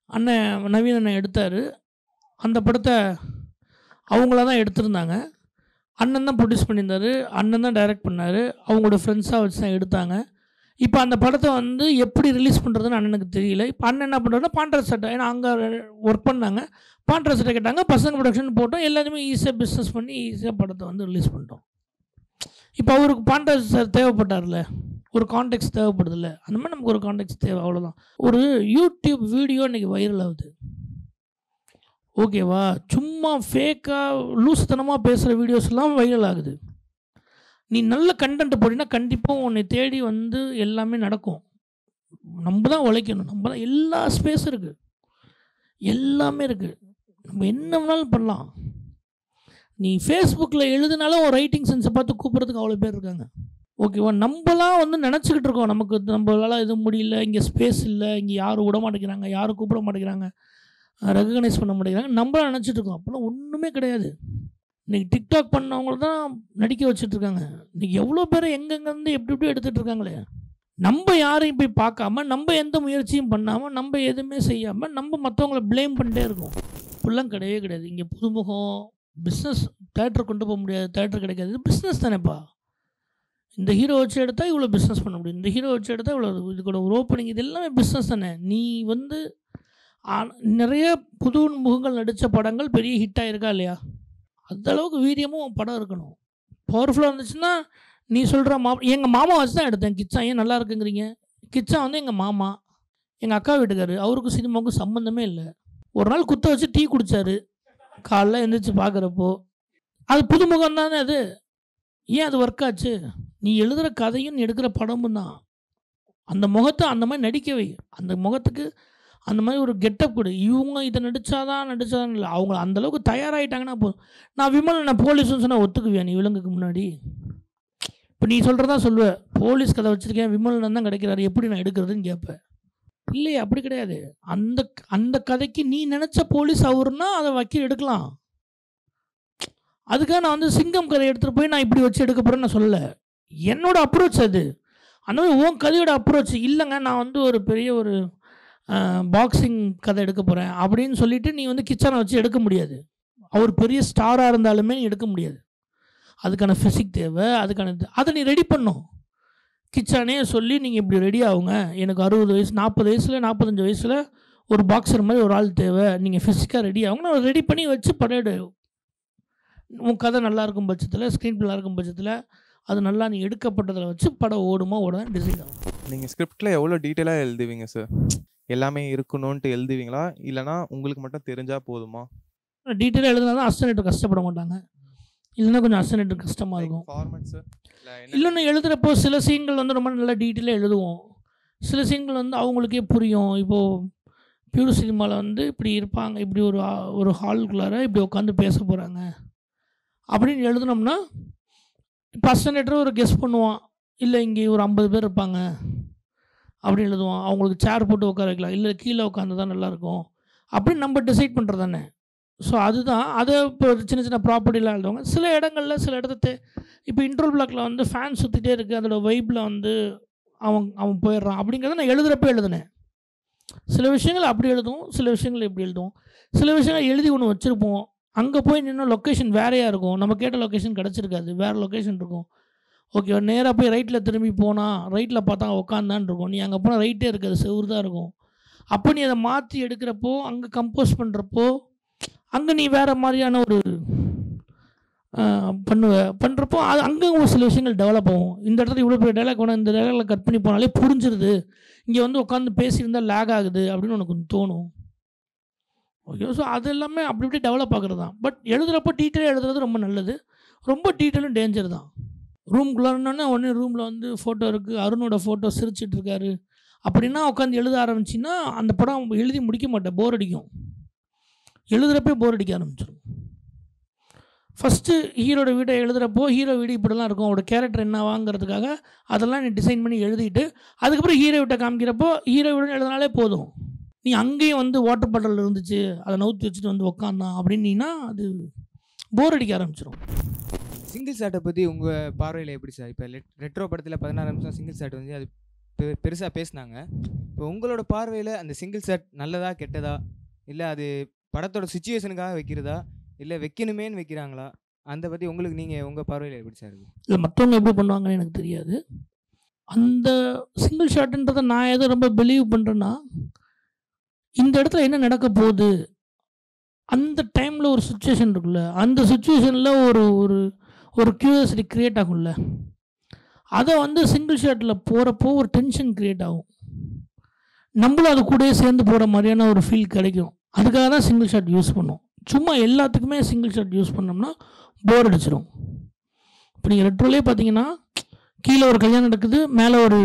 அண்ணன் நவீன் அண்ணன் எடுத்தார். அந்த படத்தை அவங்கள தான் எடுத்திருந்தாங்க. அண்ணன் தான் ப்ரொடியூஸ் பண்ணியிருந்தார், அண்ணன் தான் டைரக்ட் பண்ணார், அவங்களோட ஃப்ரெண்ட்ஸாக வச்சு தான் எடுத்தாங்க. இப்போ அந்த படத்தை வந்து எப்படி ரிலீஸ் பண்ணுறதுன்னு அண்ணனுக்கு தெரியல. இப்போ அண்ணன் என்ன பண்ணுறாருன்னா பாண்டர் சட்டை, ஏன்னா அங்கே ஒர்க் பண்ணாங்க, பாண்டர் சட்டை கேட்டாங்க, பசங்க ப்ரொடக்ஷன் போட்டோம், எல்லாருமே ஈஸியாக பிஸ்னஸ் பண்ணி ஈஸியாக படத்தை வந்து ரிலீஸ் பண்ணிட்டோம். இப்போ அவருக்கு பாண்டர் சார் தேவைப்பட்டார்ல, ஒரு கான்டெக்ட் தேவைப்படுதில்ல, அந்த மாதிரி நமக்கு ஒரு கான்டெக்ட் தேவை, அவ்வளோதான். ஒரு யூடியூப் வீடியோ இன்றைக்கி வைரல் ஆகுது, ஓகேவா? சும்மா ஃபேக்காக லூசுத்தனமாக பேசுகிற வீடியோஸ்லாம் வைரல் ஆகுது. நீ நல்ல கண்டென்ட் போட்டினா கண்டிப்பாக உன்னை தேடி வந்து எல்லாமே நடக்கும். நம்ம தான் உழைக்கணும், நம்ம தான். எல்லா ஸ்பேஸ் இருக்குது, எல்லாமே இருக்குது, நம்ம என்ன வேணாலும் பண்ணலாம். நீ ஃபேஸ்புக்கில் எழுதினாலும் ஒரு ரைட்டிங் சென்ஸை பார்த்து கூப்பிட்றதுக்கு அவ்வளோ பேர் இருக்காங்க, ஓகேவா? நம்மளாம் வந்து நினச்சிக்கிட்டு இருக்கோம் நமக்கு நம்மளால் எதுவும் முடியல, இங்கே ஸ்பேஸ் இல்லை, இங்கே யாரும் விட மாட்டேங்கிறாங்க, யாரும் கூப்பிட மாட்டேங்கிறாங்க, ரெகக்னைஸ் பண்ண மாட்டேங்கிறாங்க, நம்மளாம் நினச்சிட்டு இருக்கோம். அப்போலாம் ஒன்றுமே கிடையாது. இன்றைக்கி டிக்டாக் பண்ணவங்கள தான் நடிக்க வச்சுட்ருக்காங்க. இன்றைக்கி எவ்வளோ பேர் எங்கெங்கேருந்து எப்படி எடுத்துகிட்டு இருக்காங்களே. நம்ம யாரையும் போய் பார்க்காம, நம்ம எந்த முயற்சியும் பண்ணாமல், நம்ம எதுவுமே செய்யாமல், நம்ம மற்றவங்கள ப்ளேம் பண்ணிட்டே இருக்கோம். இப்படிலாம் கிடையவே கிடையாது. இங்கே புதுமுகம் பிஸ்னஸ், தேட்டர் கொண்டு போக முடியாது, தேட்டர் கிடைக்காது, இது பிஸ்னஸ் தானேப்பா. இந்த ஹீரோ வச்சு எடுத்தால் இவ்வளோ பிஸ்னஸ் பண்ண முடியும், இந்த ஹீரோ வச்சு எடுத்தால் இவ்வளோ, இதுக்கூட ஒரு ஓப்பனிங், இது எல்லாமே பிஸ்னஸ் தானே. நீ வந்து நிறைய புது முகங்கள் நடித்த படங்கள் பெரிய ஹிட் ஆகிருக்கா இல்லையா? அந்தளவுக்கு வீரியமும் படம் இருக்கணும். பவர்ஃபுல்லாக இருந்துச்சுன்னா நீ சொல்கிற எங்கள் மாமா வச்சு தான் எடுத்தேன் கிச்சா, ஏன் நல்லா இருக்குங்கிறீங்க? கிச்சா வந்து எங்கள் மாமா, எங்கள் அக்கா வீட்டுக்காரு, அவருக்கும் சினிமாவுக்கும் சம்மந்தமே இல்லை. ஒரு நாள் குத்த வச்சு டீ குடித்தார் காலைல எழுந்திரிச்சு பார்க்குறப்போ. அது புதுமுகம் தானே அது, ஏன் அது ஒர்க் ஆச்சு? நீ எழுதுகிற கதையும் நீ எடுக்கிற படமும் தான். அந்த முகத்தை அந்த மாதிரி நடிக்க வை, அந்த முகத்துக்கு அந்த மாதிரி ஒரு கெட்டப் கொடு. இவங்க இதை நடித்தாதான் இல்லை, அவங்க அந்தளவுக்கு தயாராகிட்டாங்கன்னா போதும். நான் விமல் நான் போலீஸ்னு சொன்னால் ஒத்துக்குவியா நீ விலங்குக்கு முன்னாடி? இப்போ நீ சொல்கிறதா சொல்லுவேன், போலீஸ் கதை வச்சுருக்கேன், விமல் தான் கிடைக்கிறாரு, எப்படி நான் எடுக்கிறதுன்னு கேட்பேன். இல்லையே, அப்படி கிடையாது. அந்த அந்த கதைக்கு நீ நினச்ச போலீஸ் அவருன்னா அதை வக்கீல் எடுக்கலாம். அதுக்காக நான் வந்து சிங்கம் கதை எடுத்துகிட்டு போய் நான் இப்படி வச்சு எடுக்க போகிறேன்னு நான் சொல்லலை. என்னோட அப்ரோச் அது. அந்த மாதிரி உன் கதையோட அப்ரோச் இல்லைங்க, நான் வந்து ஒரு பெரிய ஒரு பாக்ஸிங் கதை எடுக்க போகிறேன் அப்படின்னு சொல்லிவிட்டு நீ வந்து கிச்சனை வச்சு எடுக்க முடியாது. அவர் பெரிய ஸ்டாராக இருந்தாலுமே நீ எடுக்க முடியாது. அதுக்கான ஃபிசிக் தேவை, அதுக்கான அதை நீ ரெடி பண்ணும். கிச்சானே சொல்லி நீங்கள் இப்படி ரெடி ஆகுங்க, எனக்கு 60 வயசு 40 வயசில் 45 வயசில் ஒரு பாக்ஸர் மாதிரி ஒரு ஆள் தேவை, நீங்கள் ஃபிசிக்காக ரெடி ஆகுங்க, நான் ரெடி பண்ணி வச்சு படம் எடு. உன் கதை நல்லா இருக்கும் பட்சத்தில், ஸ்க்ரீன் பிளே இருக்கும் பட்சத்தில், அது நல்லா நீ எடுக்கப்பட்டதில் வச்சு படம் ஓடுமா ஓடாதான் டிசைட் ஆகும். நீங்கள் ஸ்கிரிப்டில் எவ்வளோ டீட்டெயிலாக எழுதுவீங்க சார்? எல்லாமே இருக்கணும்ன்ட்டு எழுதுவீங்களா, இல்லைனா உங்களுக்கு மட்டும் தெரிஞ்சால் போதுமா? டீட்டெயிலாக எழுதுனா தான் அசிஸ்டன்ட் கஷ்டப்பட மாட்டாங்க, இல்லைன்னா கொஞ்சம் அசிஸ்டன்ட் கஷ்டமாக இருக்கும். ஃபார்மேட் சார் இல்லைன்னு எழுதுகிறப்போ சில சீன்கள் வந்து ரொம்ப நல்லா டீட்டெயிலாக எழுதுவோம், சில சீன்கள் வந்து அவங்களுக்கே புரியும். இப்போது பியூர் சினிமாவில் வந்து இப்படி இருப்பாங்க, இப்படி ஒரு ஹாலுக்குள்ளார இப்படி உட்காந்து பேச போகிறாங்க அப்படின்னு எழுதுனோம்னா, இப்போ அசிஸ்டன்ட் ஒரு கெஸ் பண்ணுவான், இல்லை இங்கே ஒரு 50 பேர் இருப்பாங்க அப்படின்னு எழுதுவான், அவங்களுக்கு சேர் போட்டு உட்கார வைக்கலாம், இல்லை கீழே உட்காந்து தான் நல்லாயிருக்கும் அப்படின்னு நம்ம டிசைட் பண்ணுறது தானே. ஸோ அதுதான், அதை இப்போ சின்ன சின்ன ப்ராப்பர்ட்டிலாம் எழுதுவாங்க. சில இடங்களில் சில இடத்த இப்போ இன்ட்ரோல் பிளாக்கில் வந்து ஃபேன் சுற்றிட்டே இருக்குது, அதோட வைப்பில் வந்து அவன் போயிடுறான் அப்படிங்கிறத நான் எழுதுகிறப்ப எழுதுனேன். சில விஷயங்கள் அப்படி எழுதுவோம், சில விஷயங்கள் எப்படி எழுதுவோம், சில விஷயங்கள் எழுதி ஒன்று வச்சுருப்போம், அங்கே போய் நின்று லொக்கேஷன் வேறையாக இருக்கும், நம்ம கேட்ட லொக்கேஷன் கிடச்சிருக்காது, வேறு லொக்கேஷன் இருக்கும். ஓகே, நேராக போய் ரைட்டில் திரும்பி போனால் ரைட்டில் பார்த்தா உட்காந்தான்னு இருக்கும், நீ அங்கே போனால் ரைட்டே இருக்காது, செவுறு தான் இருக்கும். அப்போ நீ அதை மாற்றி எடுக்கிறப்போ, அங்கே கம்போஸ் பண்ணுறப்போ, அங்கே நீ வேறு மாதிரியான ஒரு பண்ணுறப்போ அது அங்கே ஒரு சில விஷயங்கள் டெவலப் ஆகும். இந்த இடத்துல இவ்வளோ பெரிய டைலாக் வேணும், இந்த டைலாகில் கட் பண்ணி போனாலே புரிஞ்சிருது, இங்கே வந்து உட்காந்து பேசியிருந்தால் லேக் ஆகுது அப்படின்னு உனக்கு தோணும். ஓகே, ஸோ அது எல்லாமே அப்படி இப்படி டெவலப் ஆகுறது தான். பட் எழுதுகிறப்போ டீட்டெயிலாக எழுதுறது ரொம்ப நல்லது. ரொம்ப டீட்டெயிலும் டேஞ்சர் தான். ரூம்குள்ளே உடனே ரூமில் வந்து ஃபோட்டோ இருக்குது, அருணோட ஃபோட்டோ சிரிச்சிட்டு இருக்காரு அப்படின்னா உட்காந்து எழுத ஆரம்பிச்சின்னா அந்த படம் எழுதி முடிக்க மாட்டேன், போர் அடிக்கும். எழுதுகிறப்பே போர் அடிக்க ஆரம்பிச்சிடும். ஃபஸ்ட்டு ஹீரோட வீடை எழுதுகிறப்போ ஹீரோ வீடு இப்படிலாம் இருக்கும், அவரோட கேரக்டர் என்ன வாங்கிறதுக்காக அதெல்லாம் நீ டிசைன் பண்ணி எழுதிட்டு அதுக்கப்புறம் ஹீரோ வீட்டை காமிக்கிறப்போ ஹீரோ வீடுன்னு எழுதினாலே போதும். நீ அங்கேயும் வந்து வாட்டர் பாட்டில் இருந்துச்சு அதை நவுத்தி வச்சுட்டு வந்து உக்காந்தான் அப்படின்னா அது போர் அடிக்க ஆரம்பிச்சிடும். சிங்கிள் ஷாட்டை பற்றி உங்கள் பார்வையில் எப்படி சார்? இப்போ ரெட்ரோ படத்தில் 16 நிமிஷம் சிங்கிள் ஷாட் வந்து அது பெருசாக பேசினாங்க. இப்போ உங்களோட பார்வையில் அந்த சிங்கிள் ஷாட் நல்லதா கெட்டதா, இல்லை அது படத்தோட சுச்சுவேஷனுக்காக வைக்கிறதா, இல்லை வைக்கணுமேன்னு வைக்கிறாங்களா, அந்த பற்றி உங்களுக்கு நீங்கள் உங்கள் பார்வையில் எப்படி சார் இருக்குது? இல்லை மற்றவங்க எப்படி பண்ணுவாங்கன்னு எனக்கு தெரியாது. அந்த சிங்கிள் ஷாட்டுன்றதை நான் எதை ரொம்ப பிலீவ் பண்ணுறேன்னா, இந்த இடத்துல என்ன நடக்க போகுது, அந்த டைமில் ஒரு சுச்சுவேஷன் இருக்குல்ல, அந்த சுச்சுவேஷனில் ஒரு ஒரு ஒரு க்யூரியாசிட்டி க்ரியேட் ஆகும்ல, அதை வந்து சிங்கிள் ஷாட்டில் போகிறப்போ ஒரு டென்ஷன் க்ரியேட் ஆகும். நம்மளும் அது கூடயே சேர்ந்து போகிற மாதிரியான ஒரு ஃபீல் கிடைக்கும். அதுக்காக தான் சிங்கிள் ஷாட் யூஸ் பண்ணும். சும்மா எல்லாத்துக்குமே சிங்கிள் ஷாட் யூஸ் பண்ணோம்னா போர் அடிச்சிடும். இப்போ நீங்கள் ரெட்ரோலே பார்த்தீங்கன்னா கீழே ஒரு கல்யாணம் நடக்குது, மேலே ஒரு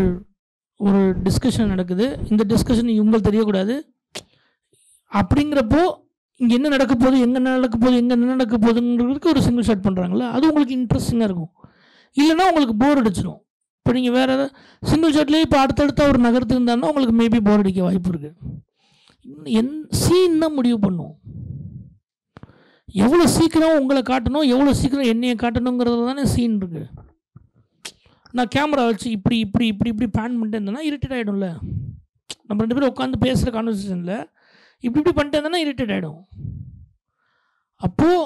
ஒரு டிஸ்கஷன் நடக்குது, இந்த டிஸ்கஷன் இவங்களுக்கு தெரியக்கூடாது அப்படிங்கிறப்போ இங்கே என்ன நடக்க போகுது, எங்கே நடக்க போகுது, எங்கே என்ன நடக்க போகுதுங்கிறதுக்கு ஒரு சிங்கிள் ஷாட் பண்ணுறாங்களே, அது உங்களுக்கு இன்ட்ரெஸ்டிங்காக இருக்கும். இல்லைன்னா உங்களுக்கு போர் அடிச்சிடும். இப்போ நீங்கள் வேறு ஏதாவது சிங்கிள் ஷாட்லேயே இப்போ அடுத்தடுத்த ஒரு நகரத்து இருந்தாங்கன்னா உங்களுக்கு மேபி போர் அடிக்க வாய்ப்பு இருக்குது. சீன் தான் முடிவு பண்ணும். எவ்வளோ சீக்கிரம் உங்களை காட்டணும், எவ்வளோ சீக்கிரம் என்னையை காட்டணுங்கிறது தானே சீன் இருக்குது. நான் கேமரா வச்சு இப்படி இப்படி இப்படி இப்படி பேன் பண்ணிட்டு இருந்தேன்னா இரிட்டேட் ஆகிடும்ல. நம்ம 2 பேரும் உட்காந்து பேசுகிற கான்வர்சேஷனில் இப்படி இப்படி பண்ணிட்டு இருந்தேன்னா இரிட்டேட் ஆகிடும். அப்போது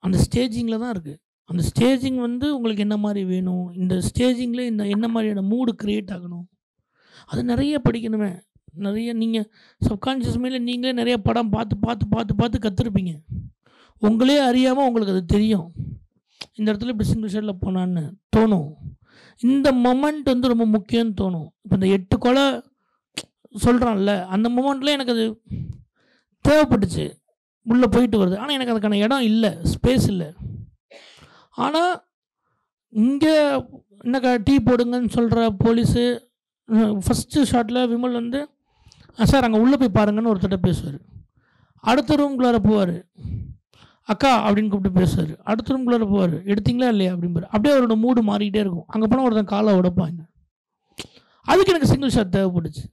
அந்த ஸ்டேஜிங்கில் தான் இருக்குது. அந்த ஸ்டேஜிங் வந்து உங்களுக்கு என்ன மாதிரி வேணும், இந்த ஸ்டேஜிங்கில் இந்த என்ன மாதிரியான மூடு க்ரியேட் ஆகணும், அது நிறைய படிக்கணுமே. நிறைய நீங்கள் சப்கான்ஷியஸ் மேலே நீங்களே நிறைய படம் பார்த்து பார்த்து பார்த்து பார்த்து கற்றுருப்பீங்க. உங்களே அறியாமல் உங்களுக்கு அது தெரியும், இந்த இடத்துல இப்படி சிங்கிள் ஷாட்டில் போனான்னு தோணும். இந்த மொமெண்ட் வந்து ரொம்ப முக்கியம்னு தோணும். இப்போ இந்த 8 கொலை சொல்கிறான்ல, அந்த மொமெண்ட்டில் எனக்கு அது தேவைப்பட்டுச்சு, உள்ளே போயிட்டு வருது. ஆனால் எனக்கு அதுக்கான இடம் இல்லை, ஸ்பேஸ் இல்லை. ஆனால் இங்கே என்னக்கா டீ போடுங்கன்னு சொல்கிற போலீஸு ஃபஸ்ட்டு ஷாட்டில் விமல் வந்து சார் அங்கே உள்ளே போய் பாருங்கன்னு ஒருத்தட்ட பேசுவார். அடுத்த ரூம்குள்ளார போவார், அக்கா அப்படின்னு கூப்பிட்டு பேசுவார். அடுத்த ரூம்குள்ளார போவார், எடுத்தீங்களா இல்லையா அப்படிம்பார். அப்படியே அவரோட மூடு மாறிக்கிட்டே இருக்கும். அங்கே போனால் ஒருத்தன் காலை உடைப்பாங்க. அதுக்கு எனக்கு சிங்கிள் ஷாட் தேவைப்பட்டுச்சு.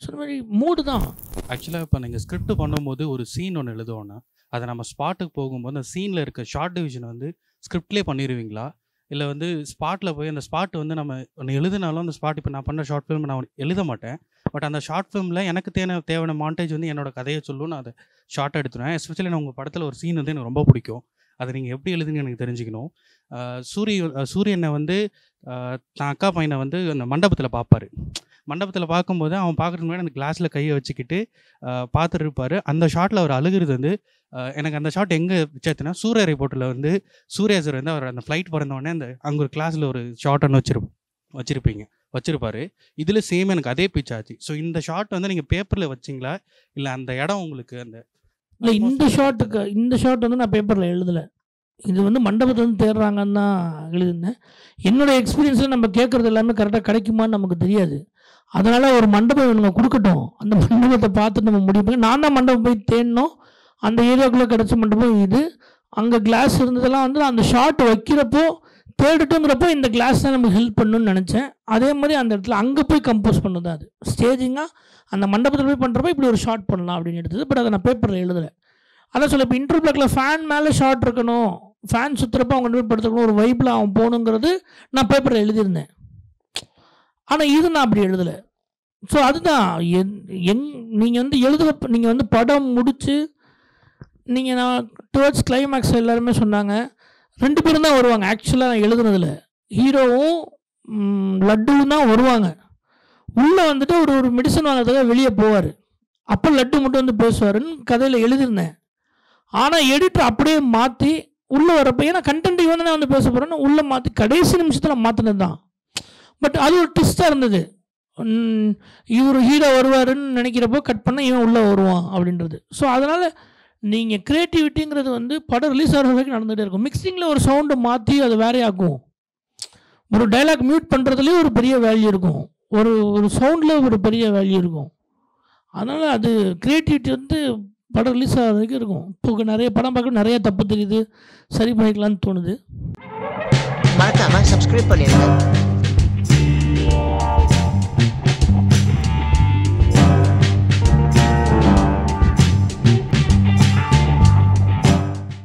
ஸோ இந்த மாதிரி மூடு தான். ஆக்சுவலாக இப்போ நீங்கள் ஸ்கிரிப்ட் பண்ணும்போது ஒரு சீன் ஒன்று எழுதுவோன்னா அதை நம்ம ஸ்பாட்டுக்கு போகும்போது அந்த சீனில் இருக்க ஷார்ட் டிவிஷன் வந்து ஸ்கிரிப்ட்லேயே பண்ணிடுவீங்களா, இல்லை வந்து ஸ்பாட்டில் போய் அந்த ஸ்பாட் வந்து நம்ம ஒன்று எழுதினாலும் அந்த ஸ்பாட் இப்போ நான் பண்ண ஷார்ட் ஃபிலிம் நான் எழுத மாட்டேன். பட் அந்த ஷார்ட் ஃபிலிமில் எனக்கு தேவையான மாண்டேஜ் வந்து என்னோட கதையை சொல்லும், நான் அதை ஷார்ட் எடுத்துருவேன். எஸ்பெஷலி நான் உங்கள் படத்தில் ஒரு சீன் வந்து எனக்கு ரொம்ப பிடிக்கும், அதை நீங்கள் எப்படி எழுதுன்னு எனக்கு தெரிஞ்சுக்கணும். சூரியனை வந்து தான் அக்கா பையனை வந்து அந்த மண்டபத்தில் பார்ப்பார். மண்டபத்தில் பார்க்கும்போது அவன் பார்க்குறதுக்கு முன்னாடி அந்த கிளாஸில் கையை வச்சுக்கிட்டு பார்த்துட்டு இருப்பார். அந்த ஷாட்டில் அவர் அழுகிறது வந்து எனக்கு அந்த ஷாட் எங்கே வச்சேன்னா சூர்யா ரிப்போர்ட்டில் வந்து சூர்யா சார் வந்து அவர் அந்த ஃப்ளைட் பிறந்தவொடனே அந்த அங்கே ஒரு கிளாஸில் ஒரு ஷார்ட் ஒன்று வச்சுருப்பாரு. இதில் சேம் எனக்கு அதே பிச் ஆச்சு. ஸோ இந்த ஷாட் வந்து நீங்கள் பேப்பரில் வச்சிங்களா, இல்லை அந்த இடம் உங்களுக்கு அந்த இல்லை இந்த ஷாட் வந்து நான் பேப்பரில் எழுதலை. இது வந்து மண்டபத்தை வந்து தேடுறாங்கன்னு தான் எழுதியிருந்தேன். என்னோடய எக்ஸ்பீரியன்ஸில் நம்ம கேட்குறது எல்லாமே கரெக்டாக கிடைக்குமான்னு நமக்கு தெரியாது. அதனால் ஒரு மண்டபம் இவங்க கொடுக்கட்டும், அந்த மண்டபத்தை பார்த்து நம்ம முடிவு பண்ணி நான் தான் மண்டபம் போய் தேடினோம். அந்த ஏரியாவுக்குள்ளே கிடச்ச மண்டபம் இது. அங்கே கிளாஸ் இருந்ததெல்லாம் வந்து அந்த ஷாட் வைக்கிறப்போ தேடிட்டுங்கிறப்போ இந்த கிளாஸ் தான் நமக்கு ஹெல்ப் பண்ணணும்னு நினச்சேன். அதே மாதிரி அந்த இடத்துல அங்கே போய் கம்போஸ் பண்ணது அது ஸ்டேஜிங்காக அந்த மண்டபத்தில் போய் பண்ணுறப்போ இப்படி ஒரு ஷாட் பண்ணலாம் அப்படின்னு எடுத்தது. பட் அதை நான் பேப்பரில் எழுதலை. அதான் சொல்ல இப்போ இன்டர் பிளாக்கில் ஃபேன் மேலே ஷாட் இருக்கணும், ஃபேன் சுற்றுறப்போ அவங்க போய் படுத்துக்கணும், ஒரு வைப்பில் அவன் போகணுங்கிறது நான் பேப்பரில் எழுதியிருந்தேன். ஆனால் இது நான் அப்படி எழுதலை. ஸோ அதுதான் நீங்கள் வந்து நீங்கள் வந்து படம் முடித்து நீங்கள் நான் டுவர்ட்ஸ் கிளைமேக்ஸ் எல்லாருமே சொன்னாங்க 2 பேரும் தான் வருவாங்க. ஆக்சுவலாக நான் எழுதுனதில் ஹீரோவும் லட்டுவும் தான் வருவாங்க. உள்ளே வந்துட்டு ஒரு மெடிசன் வாங்கிறதுக்காக வெளியே போவார். அப்போ லட்டு மட்டும் வந்து பேசுவாருன்னு கதையில் எழுதியிருந்தேன். ஆனால் எடிட்டர் அப்படியே மாற்றி உள்ளே வரப்போ, ஏன்னா கண்டென்ட் இவன் தானே வந்து பேச போகிறேன்னு உள்ளே மாற்றி கடைசி நிமிஷத்தில் மாற்றினது தான். பட் அது ஒரு ட்விஸ்ட்டாக இருந்தது. இவர் ஹீரோ வருவாருன்னு நினைக்கிறப்போ கட் பண்ண இவன் உள்ளே வருவான் அப்படின்றது. ஸோ அதனால் நீங்கள் க்ரியேட்டிவிட்டிங்கிறது வந்து படம் ரிலீஸ் ஆகிற வரைக்கும் நடந்துகிட்டே இருக்கும். மிக்சிங்கில் ஒரு சவுண்டை மாற்றி அதை வேறையாக்கும். ஒரு டைலாக் மியூட் பண்ணுறதுலேயே ஒரு பெரிய வேல்யூ இருக்கும், ஒரு சவுண்டில் ஒரு பெரிய வேல்யூ இருக்கும். அதனால் அது க்ரியேட்டிவிட்டி வந்து படம் ரிலீஸ் ஆகிற வரைக்கும் இருக்கும். இப்போ நிறைய படம் பார்க்க நிறைய தப்பு தெரியுது, சரி பண்ணிக்கலான்னு தோணுது. மறக்காம சப்ஸ்கிரைப் பண்ணிடுங்க.